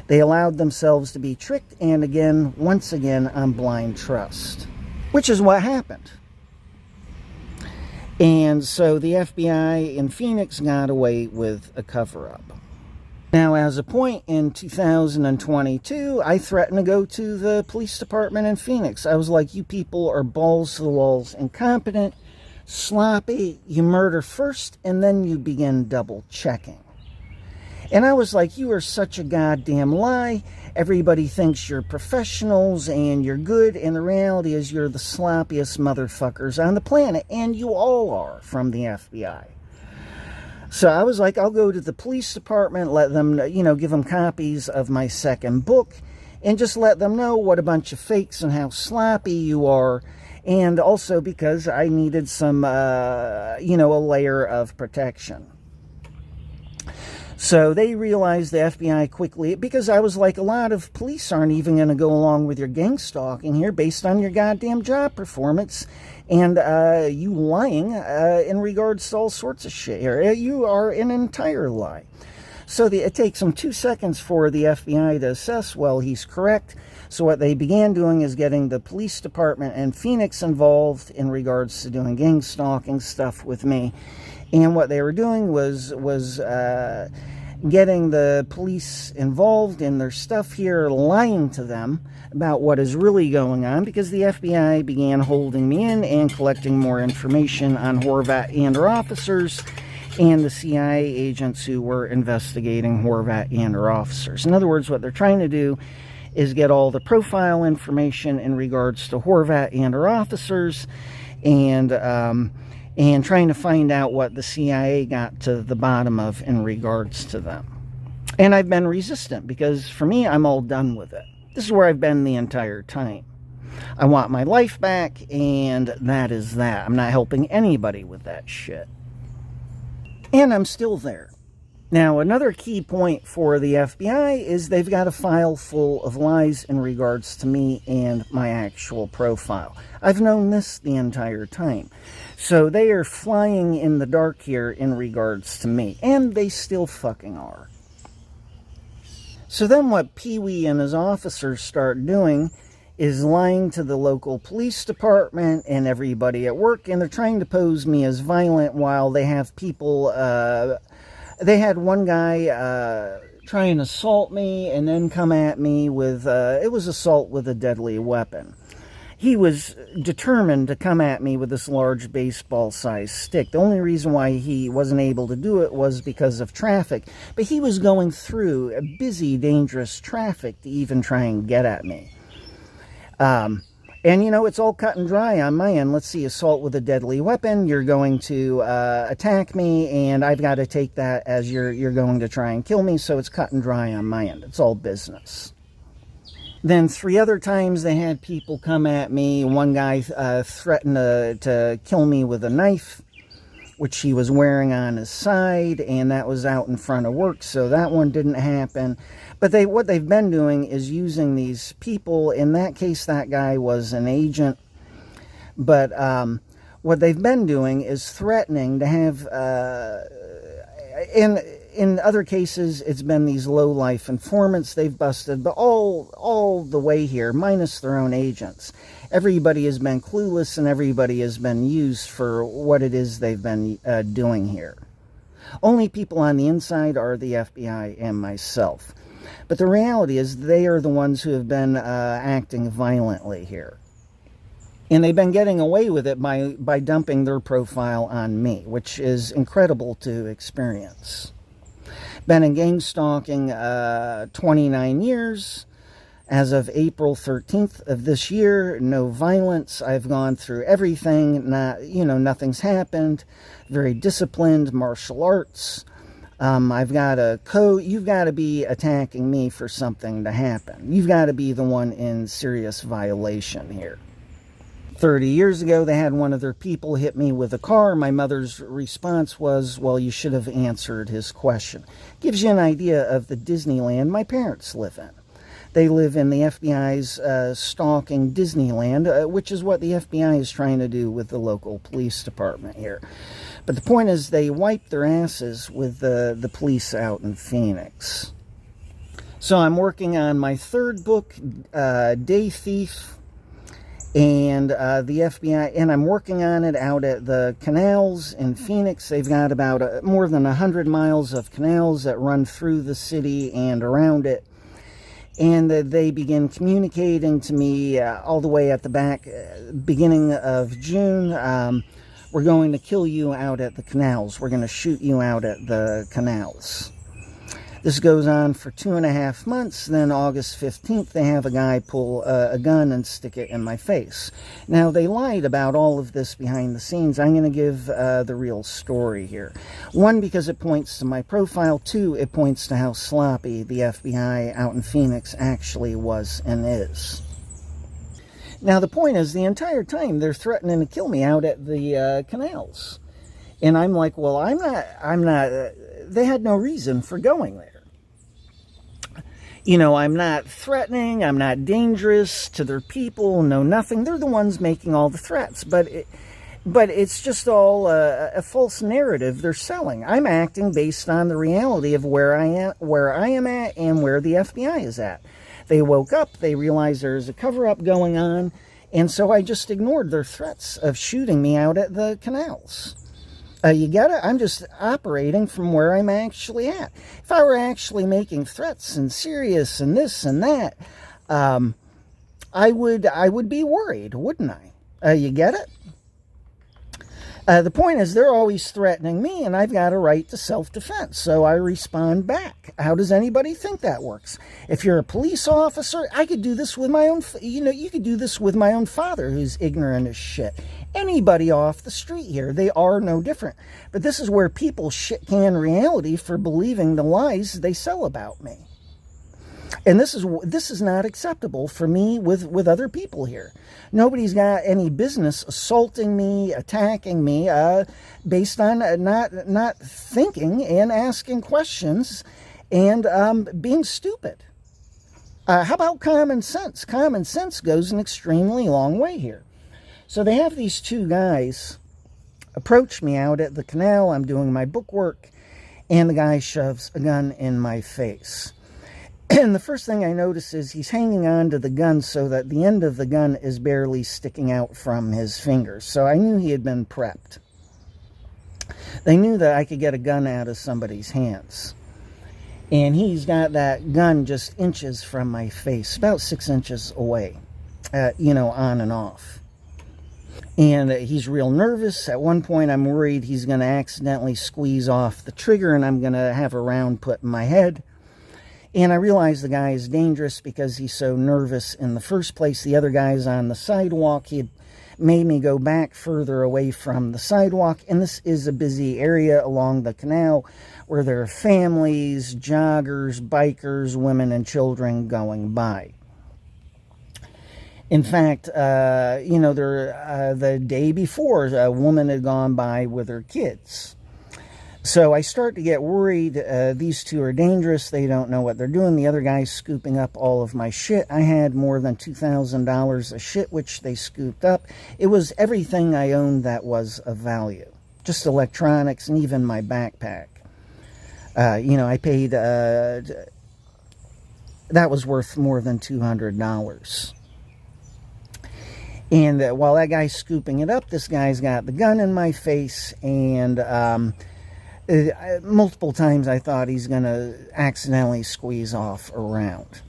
They allowed themselves to be tricked, and again, once again, on blind trust, which is what happened. And so the FBI in Phoenix got away with a cover-up. Now, as a point in 2022, I threatened to go to the police department in Phoenix. I was like, you people are balls to the walls, incompetent, sloppy, you murder first, and then you begin double checking. And I was like, you are such a goddamn lie. Everybody thinks you're professionals and you're good, and the reality is you're the sloppiest motherfuckers on the planet, and you all are from the FBI. So I was like, I'll go to the police department, let them, give them copies of my second book, and just let them know what a bunch of fakes and how sloppy you are. And also because I needed some, a layer of protection. So they realized, the FBI quickly, because I was like, a lot of police aren't even going to go along with your gang stalking here based on your goddamn job performance and you lying in regards to all sorts of shit here. You are an entire lie. So it takes them 2 seconds for the FBI to assess, well, he's correct. So what they began doing is getting the police department in Phoenix involved in regards to doing gang stalking stuff with me. And what they were doing was getting the police involved in their stuff here, lying to them about what is really going on, because the FBI began holding me in and collecting more information on Horvat and her officers and the CIA agents who were investigating Horvat and her officers. In other words, what they're trying to do is get all the profile information in regards to Horvat and her officers, and trying to find out what the CIA got to the bottom of in regards to them. And I've been resistant, because for me, I'm all done with it. This is where I've been the entire time. I want my life back, and that is that. I'm not helping anybody with that shit. And I'm still there. Now, another key point for the FBI is they've got a file full of lies in regards to me and my actual profile. I've known this the entire time. So they are flying in the dark here in regards to me. And they still fucking are. So then what Pee-wee and his officers start doing is lying to the local police department and everybody at work. And they're trying to pose me as violent while they have people... They had one guy try and assault me and then come at me with, it was assault with a deadly weapon. He was determined to come at me with this large baseball-sized stick. The only reason why he wasn't able to do it was because of traffic. But he was going through a busy, dangerous traffic to even try and get at me. And, it's all cut and dry on my end. Let's see, assault with a deadly weapon. You're going to attack me, and I've got to take that as you're going to try and kill me, so it's cut and dry on my end. It's all business. Then 3 other times they had people come at me. One guy threatened to kill me with a knife, which he was wearing on his side, and that was out in front of work, so that one didn't happen. But what they've been doing is using these people. In that case, that guy was an agent. But what they've been doing is threatening to have... in in other cases, it's been these low-life informants they've busted, but all the way here, minus their own agents. Everybody has been clueless, and everybody has been used for what it is they've been doing here. Only people on the inside are the FBI and myself. But the reality is they are the ones who have been acting violently here. And they've been getting away with it by dumping their profile on me, which is incredible to experience. Been in gang stalking 29 years. As of April 13th of this year, no violence. I've gone through everything. Nothing's happened. Very disciplined, martial arts. I've got a code. You've got to be attacking me for something to happen. You've got to be the one in serious violation here. 30 years ago, they had one of their people hit me with a car. My mother's response was, well, you should have answered his question. Gives you an idea of the Disneyland my parents live in. They live in the FBI's stalking Disneyland, which is what the FBI is trying to do with the local police department here. But the point is they wipe their asses with the police out in Phoenix. So I'm working on my third book, Day Thief, and the FBI, and I'm working on it out at the canals in Phoenix. They've got about more than 100 miles of canals that run through the city and around it. And they begin communicating to me all the way at the back, beginning of June. We're going to kill you out at the canals. We're going to shoot you out at the canals. This goes on for 2.5 months. Then August 15th, they have a guy pull a gun and stick it in my face. Now, they lied about all of this behind the scenes. I'm going to give the real story here. One, because it points to my profile. Two, it points to how sloppy the FBI out in Phoenix actually was and is. Now, the point is, the entire time, they're threatening to kill me out at the canals. And I'm like, well, I'm not, they had no reason for going there. I'm not threatening, I'm not dangerous to their people, no nothing. They're the ones making all the threats. But it's just all a false narrative they're selling. I'm acting based on the reality of where I am at and where the FBI is at. They woke up, they realized there's a cover-up going on, and so I just ignored their threats of shooting me out at the canals. You get it? I'm just operating from where I'm actually at. If I were actually making threats and serious and this and that, I would be worried, wouldn't I? You get it? The point is, they're always threatening me, and I've got a right to self-defense, so I respond back. How does anybody think that works? If you're a police officer, I could do this with my own, you could do this with my own father, who's ignorant as shit. Anybody off the street here, they are no different. But this is where people shit-can reality for believing the lies they sell about me. And this is not acceptable for me with other people here. Nobody's got any business assaulting me, attacking me, based on not thinking and asking questions and being stupid. How about common sense? Common sense goes an extremely long way here. So they have these two guys approach me out at the canal. I'm doing my book work, and the guy shoves a gun in my face. And the first thing I notice is he's hanging on to the gun so that the end of the gun is barely sticking out from his fingers. So I knew he had been prepped. They knew that I could get a gun out of somebody's hands. And he's got that gun just inches from my face, about 6 inches away, on and off. And he's real nervous. At one point, I'm worried he's going to accidentally squeeze off the trigger and I'm going to have a round put in my head. And I realize the guy is dangerous because he's so nervous in the first place. The other guy's on the sidewalk. He had made me go back further away from the sidewalk. And this is a busy area along the canal where there are families, joggers, bikers, women, and children going by. In fact, the day before, a woman had gone by with her kids. So I start to get worried. These two are dangerous. They don't know what they're doing. The other guy's scooping up all of my shit. I had more than $2,000 of shit, which they scooped up. It was everything I owned that was of value. Just electronics and even my backpack. I paid, that was worth more than $200. And while that guy's scooping it up, this guy's got the gun in my face, and multiple times I thought he's going to accidentally squeeze off a round.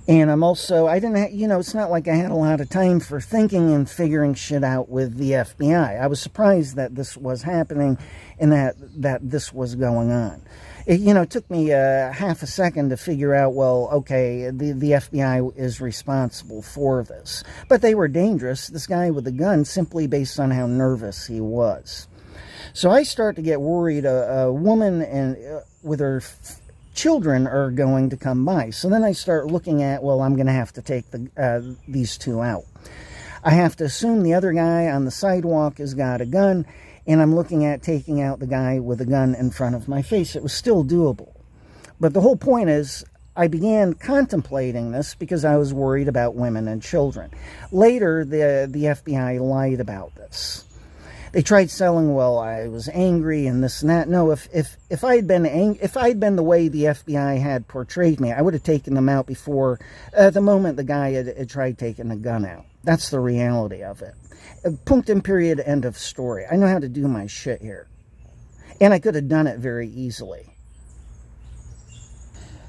And I'm also, I didn't have, it's not like I had a lot of time for thinking and figuring shit out with the FBI. I was surprised that this was happening and that this was going on. It took me half a second to figure out, well, okay, the FBI is responsible for this. But they were dangerous, this guy with the gun, simply based on how nervous he was. So I start to get worried a woman and with her children are going to come by. So then I start looking at, well, I'm going to have to take these two out. I have to assume the other guy on the sidewalk has got a gun, and I'm looking at taking out the guy with a gun in front of my face. It was still doable. But the whole point is, I began contemplating this because I was worried about women and children. Later, the FBI lied about this. They tried selling, well, I was angry and this and that. No, if I'd been the way the FBI had portrayed me, I would have taken them out before the moment the guy had tried taking the gun out. That's the reality of it. Punctum period, end of story. I know how to do my shit here. And I could have done it very easily.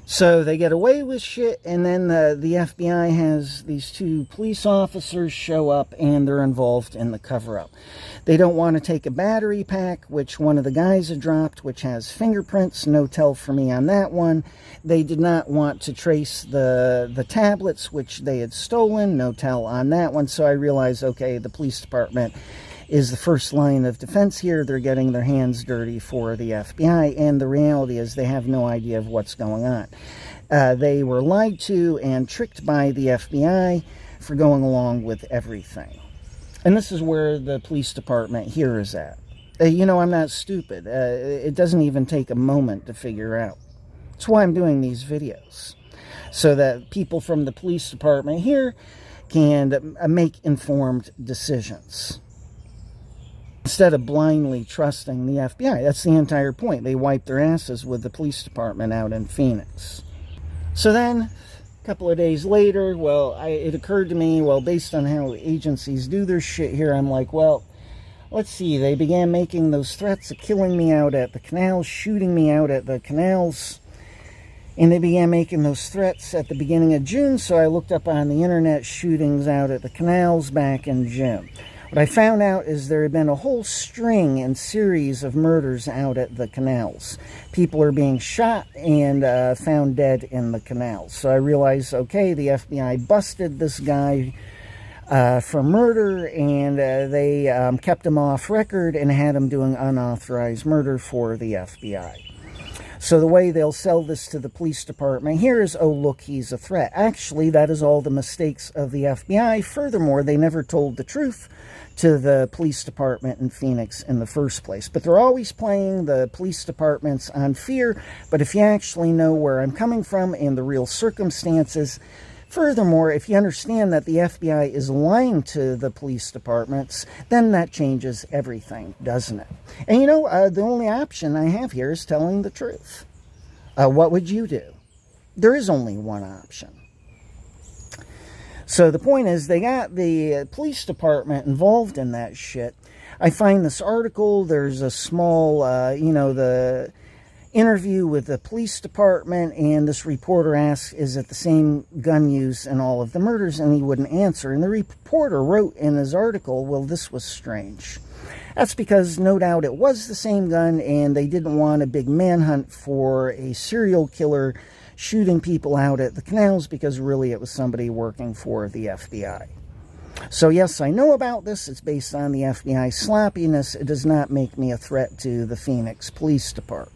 So they get away with shit, and then the FBI has these two police officers show up, and they're involved in the cover-up. They don't want to take a battery pack, which one of the guys had dropped, which has fingerprints. No tell for me on that one. They did not want to trace the tablets, which they had stolen. No tell on that one. So I realized, okay, the police department is the first line of defense here. They're getting their hands dirty for the FBI, and the reality is they have no idea of what's going on. They were lied to and tricked by the FBI for going along with everything. And this is where the police department here is at. I'm not stupid. It doesn't even take a moment to figure out. That's why I'm doing these videos, so that people from the police department here can make informed decisions, instead of blindly trusting the FBI. That's the entire point. They wiped their asses with the police department out in Phoenix. So then, a couple of days later, well, it occurred to me, well, based on how agencies do their shit here, I'm like, well, let's see. They began making those threats of killing me out at the canals, shooting me out at the canals. And they began making those threats at the beginning of June, so I looked up on the internet shootings out at the canals back in June. What I found out is there had been a whole string and series of murders out at the canals. People are being shot and found dead in the canals. So I realized, okay, the FBI busted this guy for murder, and they kept him off record and had him doing unauthorized murder for the FBI. So the way they'll sell this to the police department here is, oh, look, he's a threat. Actually, that is all the mistakes of the FBI. Furthermore, they never told the truth to the police department in Phoenix in the first place. But they're always playing the police departments on fear. But if you actually know where I'm coming from and the real circumstances, furthermore, if you understand that the FBI is lying to the police departments, then that changes everything, doesn't it? And the only option I have here is telling the truth. What would you do? There is only one option. So the point is, they got the police department involved in that shit. I find this article, there's a small, the interview with the police department, and this reporter asks, is it the same gun used in all of the murders? And he wouldn't answer. And the reporter wrote in his article, well, this was strange. That's because no doubt it was the same gun, and they didn't want a big manhunt for a serial killer shooting people out at the canals, because really it was somebody working for the FBI. So yes, I know about this. It's based on the FBI sloppiness. It does not make me a threat to the Phoenix Police Department.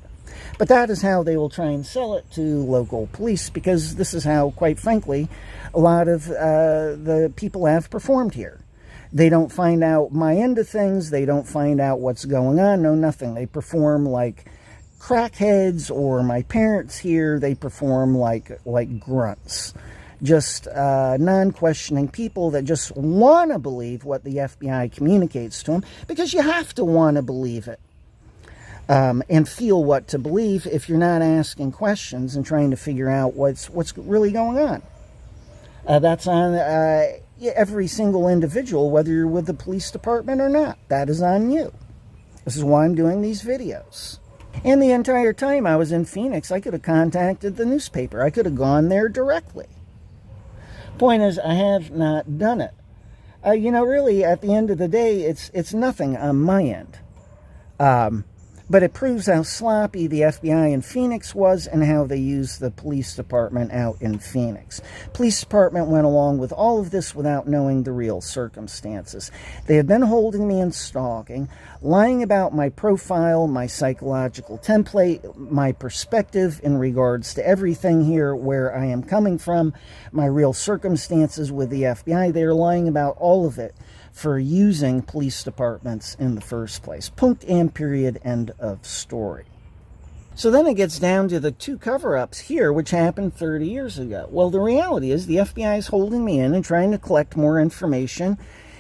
But that is how they will try and sell it to local police, because this is how, quite frankly, a lot of the people have performed here. They don't find out my end of things. They don't find out what's going on. No, nothing. They perform like crackheads, or my parents here, they perform like grunts. Just non-questioning people that just want to believe what the FBI communicates to them, because you have to want to believe it. and feel what to believe if you're not asking questions and trying to figure out what's really going on. That's on every single individual, whether you're with the police department or not. That is on you. This is why I'm doing these videos. And the entire time I was in Phoenix, I could have contacted the newspaper. I could have gone there directly. Point is, I have not done it. Really, at the end of the day, it's nothing on my end. But it proves how sloppy the FBI in Phoenix was and how they used the police department out in Phoenix. Police department went along with all of this without knowing the real circumstances. They have been holding me in stalking, lying about my profile, my psychological template, my perspective in regards to everything here, where I am coming from, my real circumstances with the FBI. They are lying about all of it for using police departments in the first place. Punct and period, end of story. So then it gets down to the two cover-ups here, which happened 30 years ago. Well, the reality is the FBI is holding me in and trying to collect more information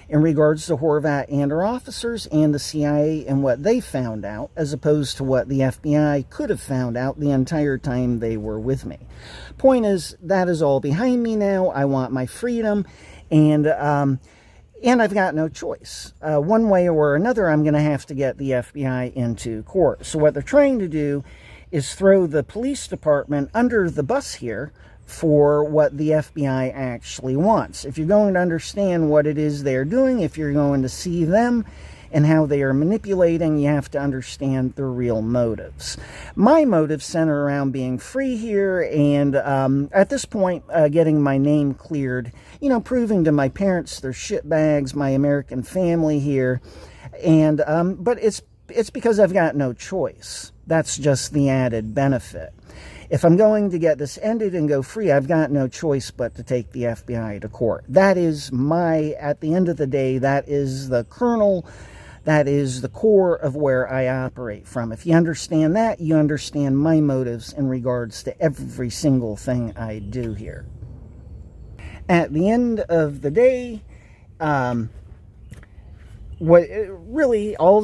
in regards to Horvat and her officers and the CIA and what they found out, as opposed to what the FBI could have found out the entire time they were with me. Point is, that is all behind me now. I want my freedom, and I've got no choice. One way or another, I'm going to have to get the FBI into court. So what they're trying to do is throw the police department under the bus here for what the FBI actually wants. If you're going to understand what it is they're doing, if you're going to see them and how they are manipulating, you have to understand their real motives. My motives center around being free here and at this point getting my name cleared, proving to my parents they're shitbags, my American family here, and but it's because I've got no choice. That's just the added benefit. If I'm going to get this ended and go free, I've got no choice but to take the FBI to court. That is at the end of the day, that is the kernel, that is the core of where I operate from. If you understand that, you understand my motives in regards to every single thing I do here. At the end of the day, all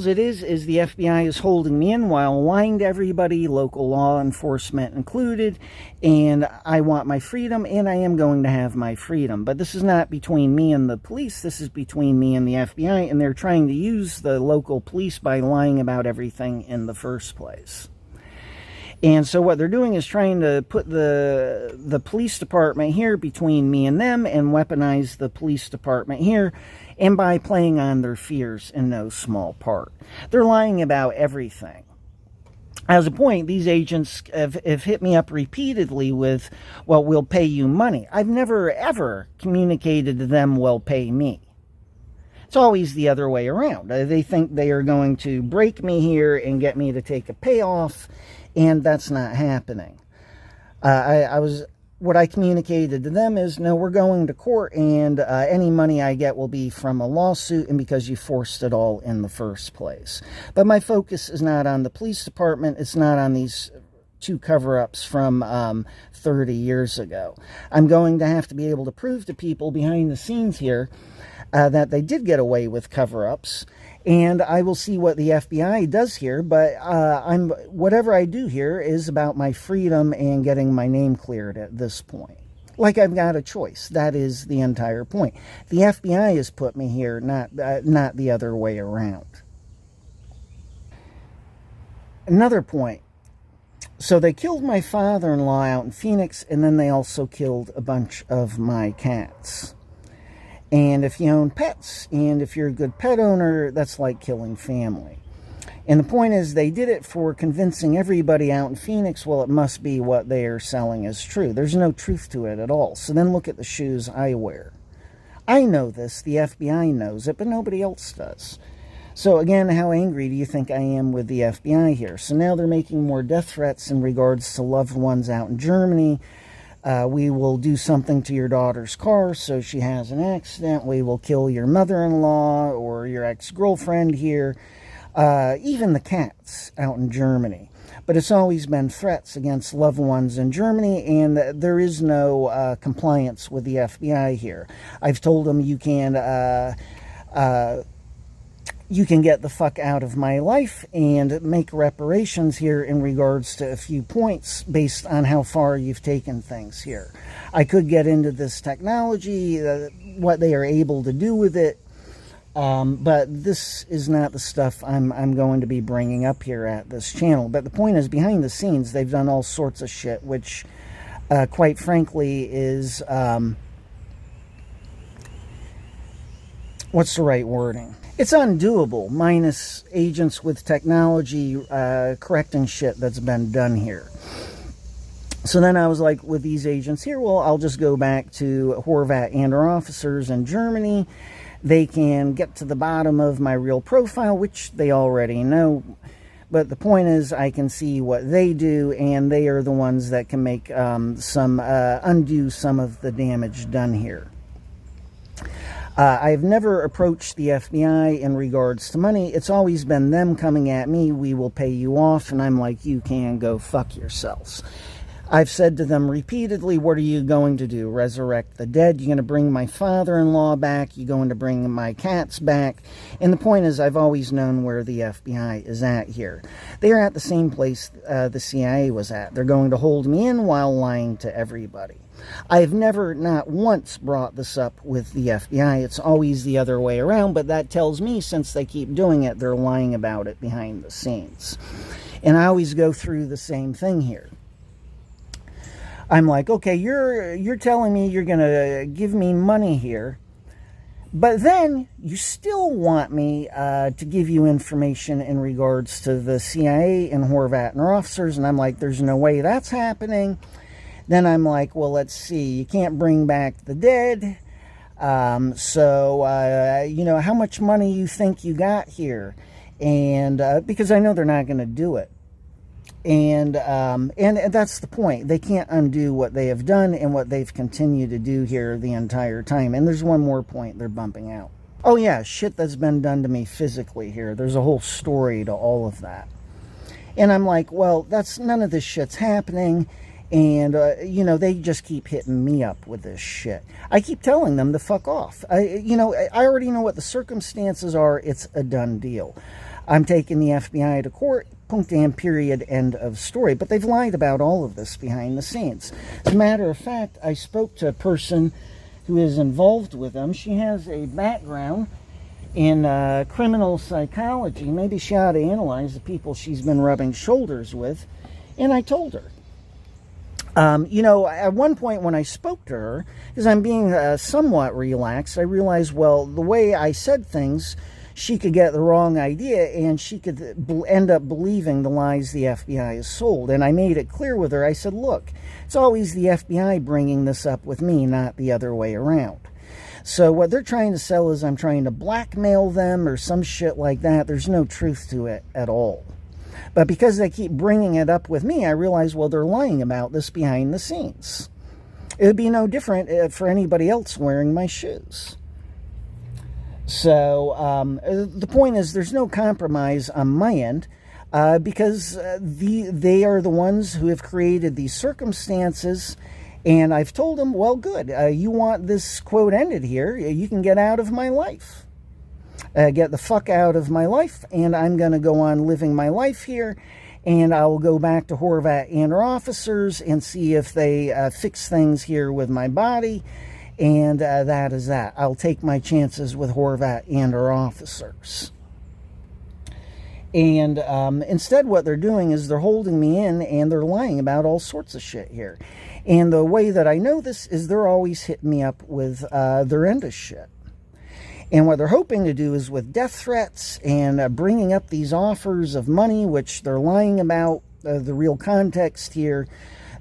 it is the FBI is holding me in while lying to everybody, local law enforcement included, and I want my freedom, and I am going to have my freedom. But this is not between me and the police, this is between me and the FBI, and they're trying to use the local police by lying about everything in the first place. And so what they're doing is trying to put the police department here between me and them and weaponize the police department here, and by playing on their fears in no small part. They're lying about everything. As a point, these agents have hit me up repeatedly with, well, we'll pay you money. I've never, ever communicated to them, well, pay me. It's always the other way around. They think they are going to break me here and get me to take a payoff, and that's not happening. What I communicated to them is, no, we're going to court, and any money I get will be from a lawsuit and because you forced it all in the first place. But my focus is not on the police department. It's not on these two cover-ups from 30 years ago. I'm going to have to be able to prove to people behind the scenes here that they did get away with cover-ups, and I will see what the FBI does here, but whatever I do here is about my freedom and getting my name cleared at this point. Like I've got a choice. That is the entire point. The FBI has put me here, not the other way around. Another point. So they killed my father-in-law out in Phoenix, and then they also killed a bunch of my cats. And if you own pets, and if you're a good pet owner, that's like killing family. And the point is, they did it for convincing everybody out in Phoenix, well, it must be what they are selling is true. There's no truth to it at all. So then look at the shoes I wear. I know this, the FBI knows it, but nobody else does. So again, how angry do you think I am with the FBI here? So now they're making more death threats in regards to loved ones out in Germany. We will do something to your daughter's car so she has an accident. We will kill your mother-in-law or your ex-girlfriend here. Even the cats out in Germany. But it's always been threats against loved ones in Germany, and there is no compliance with the FBI here. I've told them you can you can get the fuck out of my life and make reparations here in regards to a few points based on how far you've taken things here. I could get into this technology, what they are able to do with it, but this is not the stuff I'm going to be bringing up here at this channel. But the point is, behind the scenes, they've done all sorts of shit, which, quite frankly, is, what's the right wording? It's undoable, minus agents with technology correcting shit that's been done here. So then I was like, with these agents here, well, I'll just go back to Horvat and our officers in Germany. They can get to the bottom of my real profile, which they already know. But the point is, I can see what they do, and they are the ones that can make undo some of the damage done here. I've never approached the FBI in regards to money. It's always been them coming at me, we will pay you off, and I'm like, you can go fuck yourselves. I've said to them repeatedly, what are you going to do? Resurrect the dead? You're going to bring my father-in-law back? You're going to bring my cats back? And the point is, I've always known where the FBI is at here. They are at the same place the CIA was at. They're going to hold me in while lying to everybody. I've never, not once, brought this up with the FBI. It's always the other way around, but that tells me, since they keep doing it, they're lying about it behind the scenes. And I always go through the same thing here. I'm like, okay, you're telling me you're going to give me money here, but then you still want me to give you information in regards to the CIA and Horvat and our officers, and I'm like, there's no way that's happening. Then I'm like, well, let's see, you can't bring back the dead, so you know, how much money you think you got here? And because I know they're not going to do it. And that's the point. They can't undo what they have done and what they've continued to do here the entire time. And there's one more point they're bumping out. Oh yeah, shit that's been done to me physically here. There's a whole story to all of that. And I'm like, well, none of this shit's happening. And, you know, they just keep hitting me up with this shit. I keep telling them to fuck off. I already know what the circumstances are. It's a done deal. I'm taking the FBI to court, punct and period, end of story. But they've lied about all of this behind the scenes. As a matter of fact, I spoke to a person who is involved with them. She has a background in criminal psychology. Maybe she ought to analyze the people she's been rubbing shoulders with. And I told her. You know, at one point when I spoke to her, because I'm being somewhat relaxed, I realized, well, the way I said things, she could get the wrong idea, and she could end up believing the lies the FBI has sold. And I made it clear with her. I said, look, it's always the FBI bringing this up with me, not the other way around. So what they're trying to sell is I'm trying to blackmail them or some shit like that. There's no truth to it at all. But because they keep bringing it up with me, I realize, well, they're lying about this behind the scenes. It would be no different for anybody else wearing my shoes. So the point is, there's no compromise on my end because they are the ones who have created these circumstances. And I've told them, well, good. You want this quote ended here, you can get out of my life. Get the fuck out of my life, and I'm going to go on living my life here, and I will go back to Horvat and our officers and see if they fix things here with my body, and that is that. I'll take my chances with Horvat and our officers. And instead what they're doing is they're holding me in, and they're lying about all sorts of shit here. And the way that I know this is they're always hitting me up with their end of shit. And what they're hoping to do is with death threats and bringing up these offers of money, which they're lying about the real context here,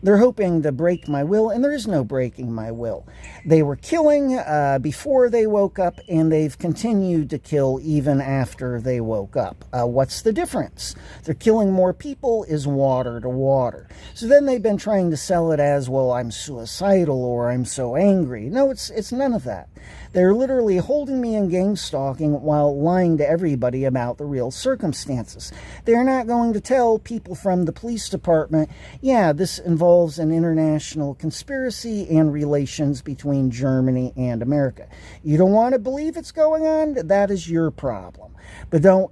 they're hoping to break my will, and there is no breaking my will. They were killing before they woke up, and they've continued to kill even after they woke up. What's the difference? They're killing more people is water to water. So then they've been trying to sell it as, well, I'm suicidal or I'm so angry. No, it's none of that. They're literally holding me in gang stalking while lying to everybody about the real circumstances. They're not going to tell people from the police department, yeah, this involves involves an international conspiracy and relations between Germany and America. You don't want to believe it's going on? That is your problem. But don't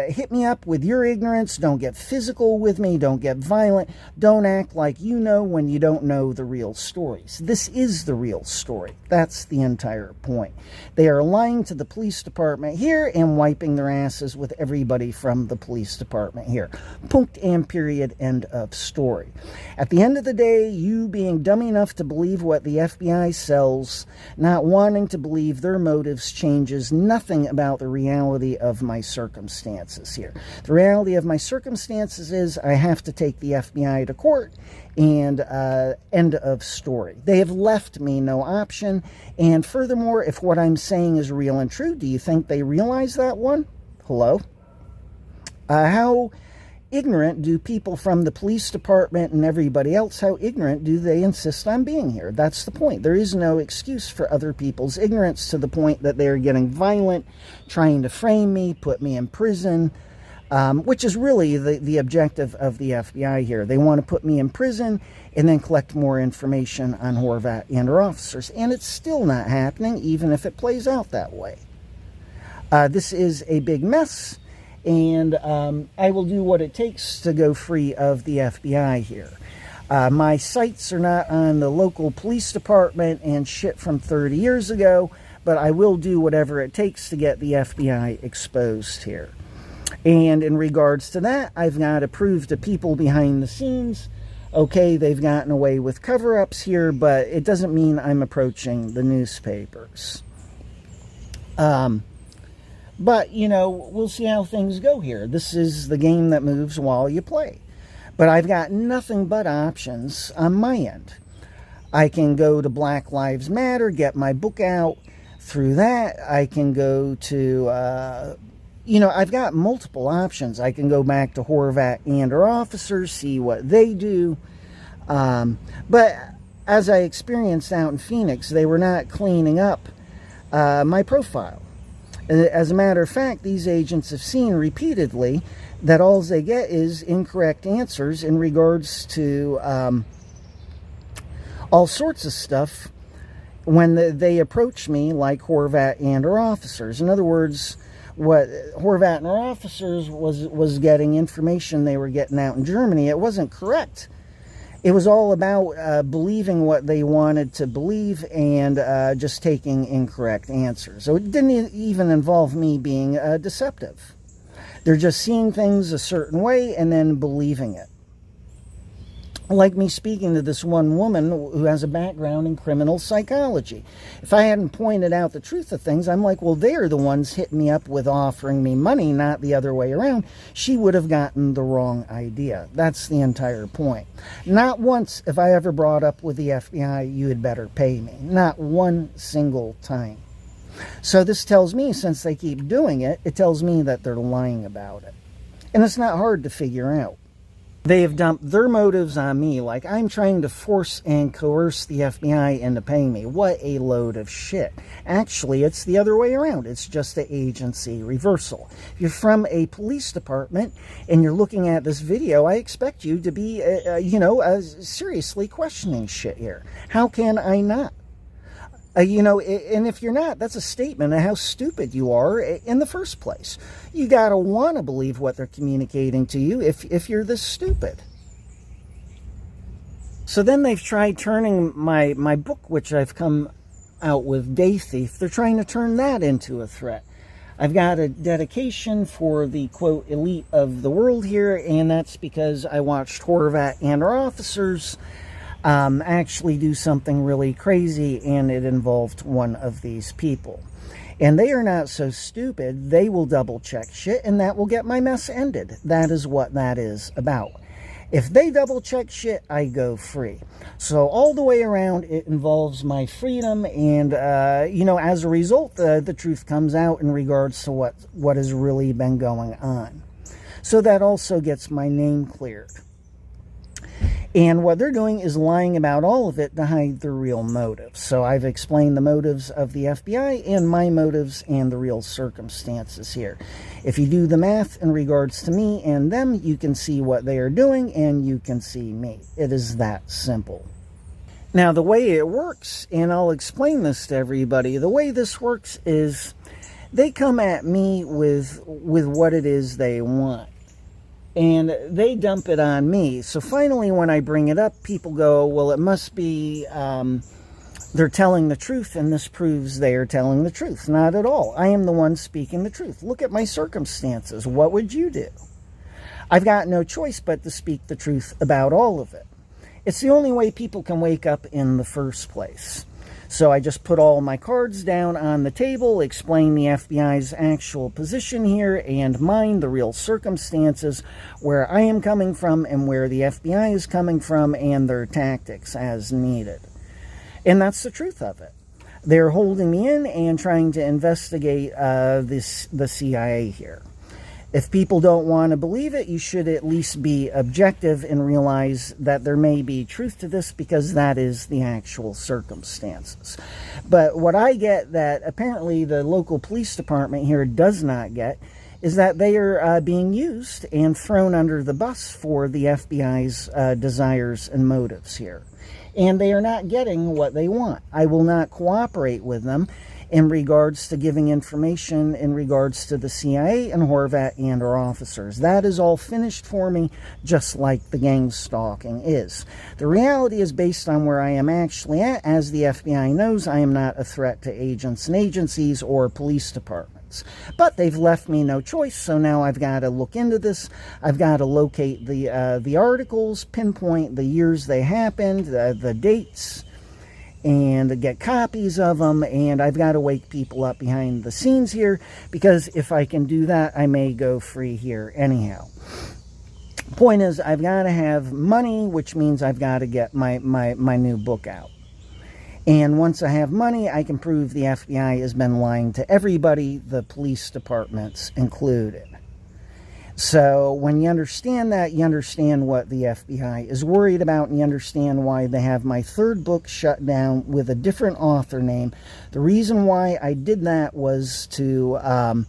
hit me up with your ignorance. Don't get physical with me. Don't get violent. Don't act like you know when you don't know the real stories. This is the real story. That's the entire point. They are lying to the police department here and wiping their asses with everybody from the police department here. Punct and period. End of story. At the end of the day, you being dumb enough to believe what the FBI sells, not wanting to believe their motives, changes nothing about the reality of my circumstances here. The reality of my circumstances is I have to take the FBI to court, and end of story. They have left me no option, and furthermore, if what I'm saying is real and true, do you think they realize that one? Hello? How ignorant do people from the police department and everybody else, how ignorant do they insist on being here? That's the point. There is no excuse for other people's ignorance to the point that they're getting violent, trying to frame me, put me in prison, which is really the objective of the FBI here. They want to put me in prison and then collect more information on Horvat and her officers. And it's still not happening, even if it plays out that way. This is a big mess. And I will do what it takes to go free of the FBI here. My sights are not on the local police department and shit from 30 years ago, but I will do whatever it takes to get the FBI exposed here. And in regards to that, I've got to prove to people behind the scenes, okay, they've gotten away with cover-ups here, but it doesn't mean I'm approaching the newspapers. But, you know, we'll see how things go here. This is the game that moves while you play. But I've got nothing but options on my end. I can go to Black Lives Matter, get my book out through that. I can go to, you know, I've got multiple options. I can go back to Horvat and her officers, see what they do. But as I experienced out in Phoenix, they were not cleaning up my profile. As a matter of fact, these agents have seen repeatedly that all they get is incorrect answers in regards to all sorts of stuff when they approach me, like Horvat and her officers. In other words, what Horvat and her officers was getting information they were getting out in Germany, it wasn't correct. It was all about believing what they wanted to believe and just taking incorrect answers. So it didn't even involve me being deceptive. They're just seeing things a certain way and then believing it. Like me speaking to this one woman who has a background in criminal psychology. If I hadn't pointed out the truth of things, I'm like, well, they're the ones hitting me up with offering me money, not the other way around. She would have gotten the wrong idea. That's the entire point. Not once have I ever brought up with the FBI, you had better pay me. Not one single time. So this tells me, since they keep doing it, it tells me that they're lying about it. And it's not hard to figure out. They have dumped their motives on me, like I'm trying to force and coerce the FBI into paying me. What a load of shit. Actually, it's the other way around. It's just the agency reversal. If you're from a police department and you're looking at this video, I expect you to be, seriously questioning shit here. How can I not? And if you're not, that's a statement of how stupid you are in the first place. You gotta want to believe what they're communicating to you if you're this stupid. So then they've tried turning my book, which I've come out with, Day Thief, they're trying to turn that into a threat. I've got a dedication for the, quote, elite of the world here, and that's because I watched Horvat and her officers actually do something really crazy, and it involved one of these people. And they are not so stupid. They will double check shit, and that will get my mess ended. That is what that is about. If they double check shit, I go free. So all the way around, it involves my freedom, and as a result, the truth comes out in regards to what has really been going on. So that also gets my name cleared. And what they're doing is lying about all of it to hide their real motives. So I've explained the motives of the FBI and my motives and the real circumstances here. If you do the math in regards to me and them, you can see what they are doing and you can see me. It is that simple. Now, the way it works, and I'll explain this to everybody, the way this works is they come at me with what it is they want. And they dump it on me. So finally, when I bring it up, people go, well, it must be they're telling the truth, and this proves they are telling the truth. Not at all. I am the one speaking the truth. Look at my circumstances. What would you do? I've got no choice but to speak the truth about all of it. It's the only way people can wake up in the first place. So I just put all my cards down on the table, explain the FBI's actual position here and mine, the real circumstances, where I am coming from and where the FBI is coming from, and their tactics as needed. And that's the truth of it. They're holding me in and trying to investigate the CIA here. If people don't want to believe it, you should at least be objective and realize that there may be truth to this, because that is the actual circumstances. But what I get that apparently the local police department here does not get is that they are being used and thrown under the bus for the FBI's desires and motives here. And they are not getting what they want. I will not cooperate with them in regards to giving information in regards to the CIA and Horvat and our officers. That is all finished for me, just like the gang stalking is. The reality is based on where I am actually at. As the FBI knows, I am not a threat to agents and agencies or police departments. But they've left me no choice, so now I've got to look into this. I've got to locate the articles, pinpoint the years they happened, the dates, and get copies of them, and I've got to wake people up behind the scenes here, because if I can do that, I may go free here anyhow. Point is, I've got to have money, which means I've got to get my new book out. And once I have money, I can prove the FBI has been lying to everybody, the police departments included. So when you understand that, you understand what the FBI is worried about, and you understand why they have my third book shut down with a different author name. The reason why I did that was to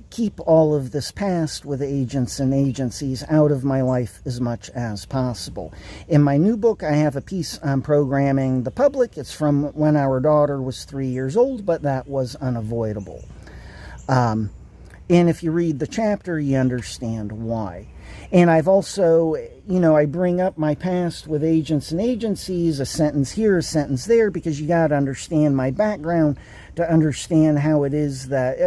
keep all of this past with agents and agencies out of my life as much as possible. In my new book, I have a piece on programming the public. It's from when our daughter was 3 years old, but that was unavoidable. And if you read the chapter, you understand why. And I've also, I bring up my past with agents and agencies, a sentence here, a sentence there, because you got to understand my background to understand how it is that,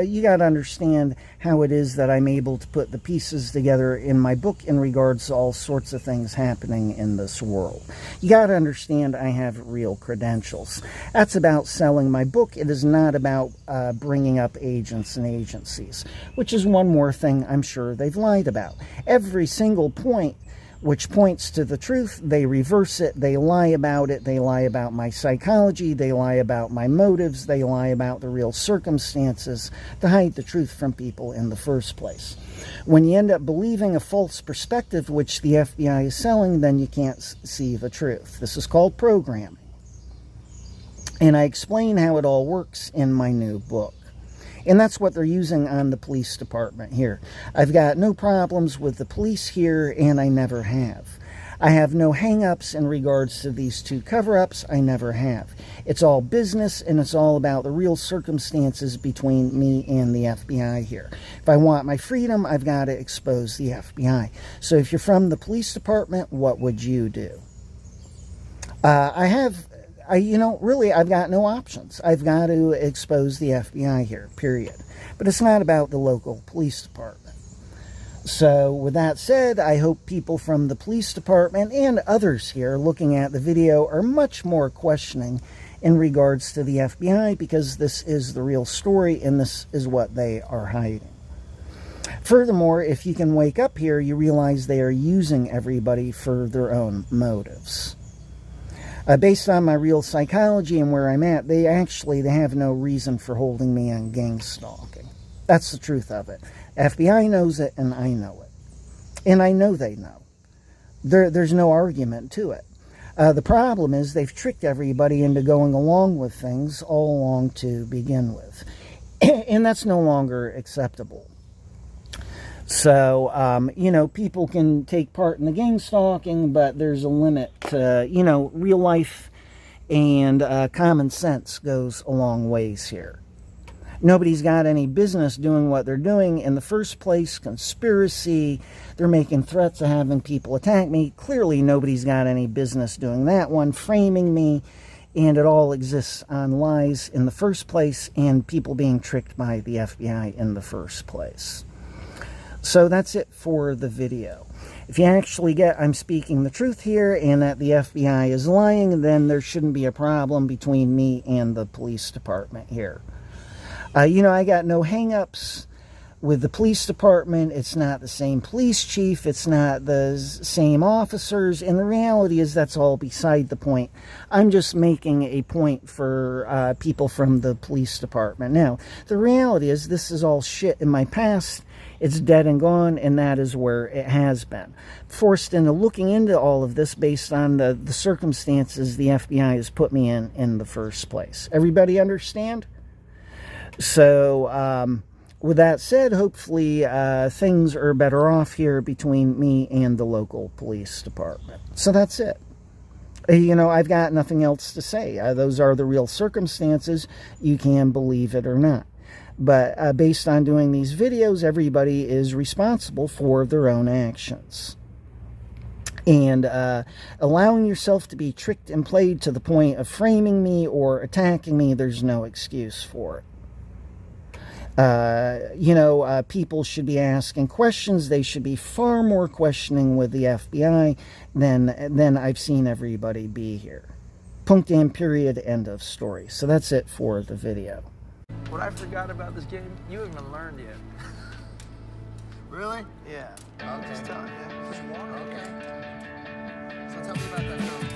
I'm able to put the pieces together in my book in regards to all sorts of things happening in this world. You got to understand I have real credentials. That's about selling my book. It is not about bringing up agents and agencies, which is one more thing I'm sure they've lied about. Every single point which points to the truth, they reverse it, they lie about it, they lie about my psychology, they lie about my motives, they lie about the real circumstances to hide the truth from people in the first place. When you end up believing a false perspective, which the FBI is selling, then you can't see the truth. This is called programming. And I explain how it all works in my new book. And that's what they're using on the police department here. I've got no problems with the police here, and I never have. I have no hang-ups in regards to these two cover-ups. I never have. It's all business, and it's all about the real circumstances between me and the FBI here. If I want my freedom, I've got to expose the FBI. So if you're from the police department, what would you do? Really, I've got no options. I've got to expose the FBI here, period. But it's not about the local police department. So, with that said, I hope people from the police department and others here looking at the video are much more questioning in regards to the FBI, because this is the real story and this is what they are hiding. Furthermore, if you can wake up here, you realize they are using everybody for their own motives. Based on my real psychology and where I'm at, they have no reason for holding me on gang stalking. That's the truth of it. FBI knows it, and I know it. And I know they know. There's no argument to it. The problem is they've tricked everybody into going along with things all along to begin with. And that's no longer acceptable. So, you know, people can take part in the gang stalking, but there's a limit to, you know, real life and common sense goes a long ways here. Nobody's got any business doing what they're doing in the first place. Conspiracy, they're making threats of having people attack me. Clearly nobody's got any business doing that one. Framing me, and it all exists on lies in the first place and people being tricked by the FBI in the first place. So that's it for the video. If you actually get I'm speaking the truth here and that the FBI is lying, then there shouldn't be a problem between me and the police department here. You know, I got no hang-ups with the police department. It's not the same police chief. It's not the same officers. And the reality is that's all beside the point. I'm just making a point for people from the police department. Now, the reality is this is all shit in my past. It's dead and gone, and that is where it has been. Forced into looking into all of this based on the circumstances the FBI has put me in the first place. Everybody understand? So, with that said, hopefully things are better off here between me and the local police department. So that's it. You know, I've got nothing else to say. Those are the real circumstances. You can believe it or not. But based on doing these videos, everybody is responsible for their own actions. And allowing yourself to be tricked and played to the point of framing me or attacking me, there's no excuse for it. You know, people should be asking questions. They should be far more questioning with the FBI than I've seen everybody be here. Punkt and period, end of story. So that's it for the video. What I forgot about this game, you haven't even learned yet. Really? Yeah. I'm just telling you. Just one. Okay. So tell me about that girl thing.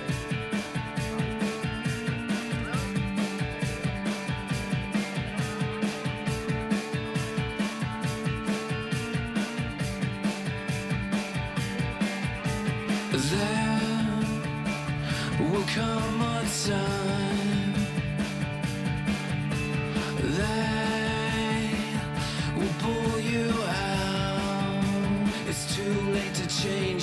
There will come a time they will pull you out. It's too late to change.